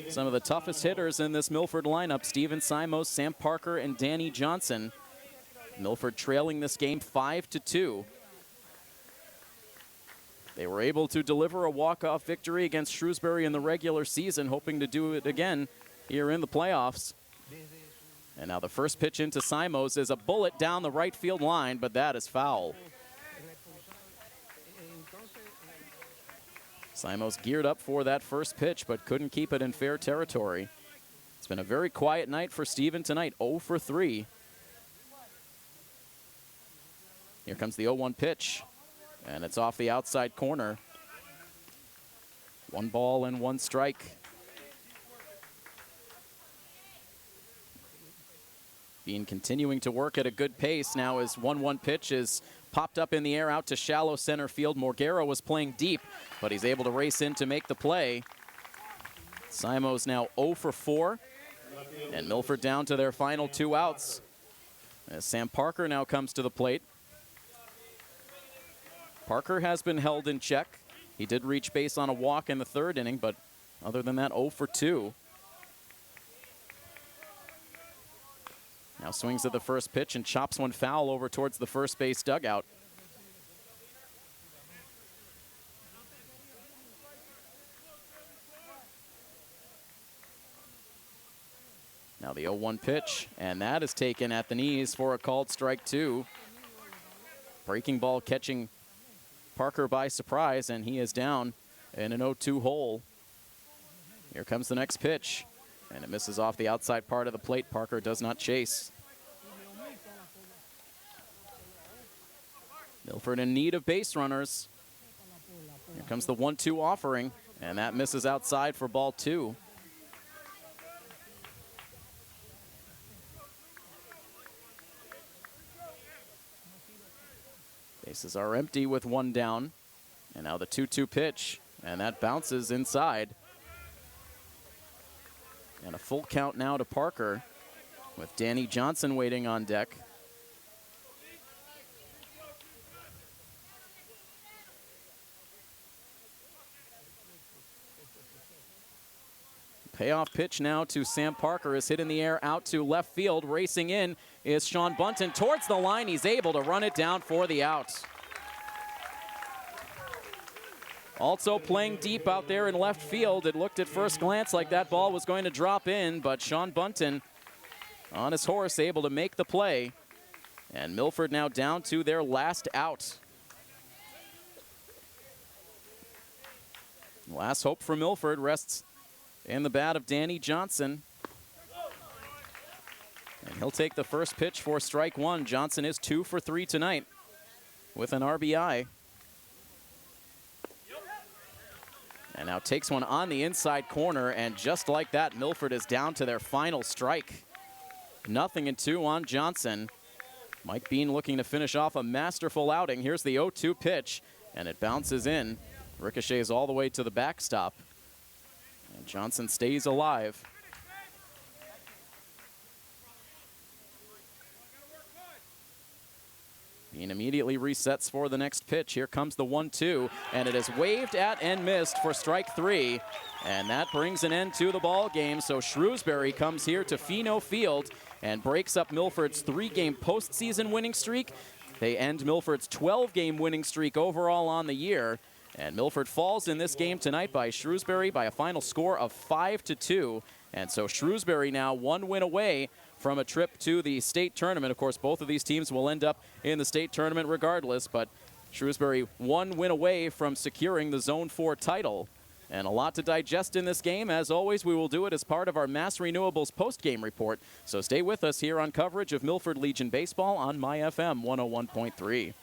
some of the toughest hitters in this Milford lineup: Steven Simos, Sam Parker, and Danny Johnson. Milford trailing this game 5-2. They were able to deliver a walk-off victory against Shrewsbury in the regular season, hoping to do it again here in the playoffs. And now the first pitch into Simos is a bullet down the right field line, but that is foul. Simos geared up for that first pitch, but couldn't keep it in fair territory. It's been a very quiet night for Steven tonight, 0 for 3. Here comes the 0-1 pitch. And it's off the outside corner. 1 ball and 1 strike. Bean continuing to work at a good pace. Now his 1-1 pitch is popped up in the air out to shallow center field. Morguera was playing deep, but he's able to race in to make the play. Simos now 0 for 4. And Milford down to their final 2 outs. As Sam Parker now comes to the plate. Parker has been held in check. He did reach base on a walk in the 3rd inning, but other than that, 0 for 2. Now swings at the first pitch and chops one foul over towards the first base dugout. Now the 0-1 pitch, and that is taken at the knees for a called strike 2. Breaking ball catching Parker by surprise, and he is down in an 0-2 hole. Here comes the next pitch, and it misses off the outside part of the plate. Parker does not chase. Milford in need of base runners. Here comes the 1-2 offering, and that misses outside for ball 2. Bases are empty with 1 down. And now the 2-2 pitch, and that bounces inside. And a full count now to Parker, with Danny Johnson waiting on deck. Payoff pitch now to Sam Parker is hit in the air out to left field. Racing in is Sean Bunton towards the line. He's able to run it down for the out. Also playing deep out there in left field. It looked at first glance like that ball was going to drop in, but Sean Bunton on his horse able to make the play. And Milford now down to their last out. Last hope for Milford rests in the bat of Danny Johnson. And he'll take the first pitch for strike one. Johnson is 2 for 3 tonight with an RBI. And now takes one on the inside corner, and just like that, Milford is down to their final strike. 0-2 on Johnson. Mike Bean looking to finish off a masterful outing. Here's the 0-2 pitch, and it bounces in. Ricochets all the way to the backstop. And Johnson stays alive. Bean immediately resets for the next pitch. Here comes the 1-2, and it is waved at and missed for strike 3. And that brings an end to the ball game. So Shrewsbury comes here to Pheno Field and breaks up Milford's 3-game postseason winning streak. They end Milford's 12-game winning streak overall on the year. And Milford falls in this game tonight by Shrewsbury by a final score of 5-2. And so Shrewsbury now 1 win away from a trip to the state tournament. Of course, both of these teams will end up in the state tournament regardless, but Shrewsbury 1 win away from securing the Zone 4 title. And a lot to digest in this game. As always, we will do it as part of our Mass Renewables post-game report. So stay with us here on coverage of Milford Legion Baseball on My FM 101.3.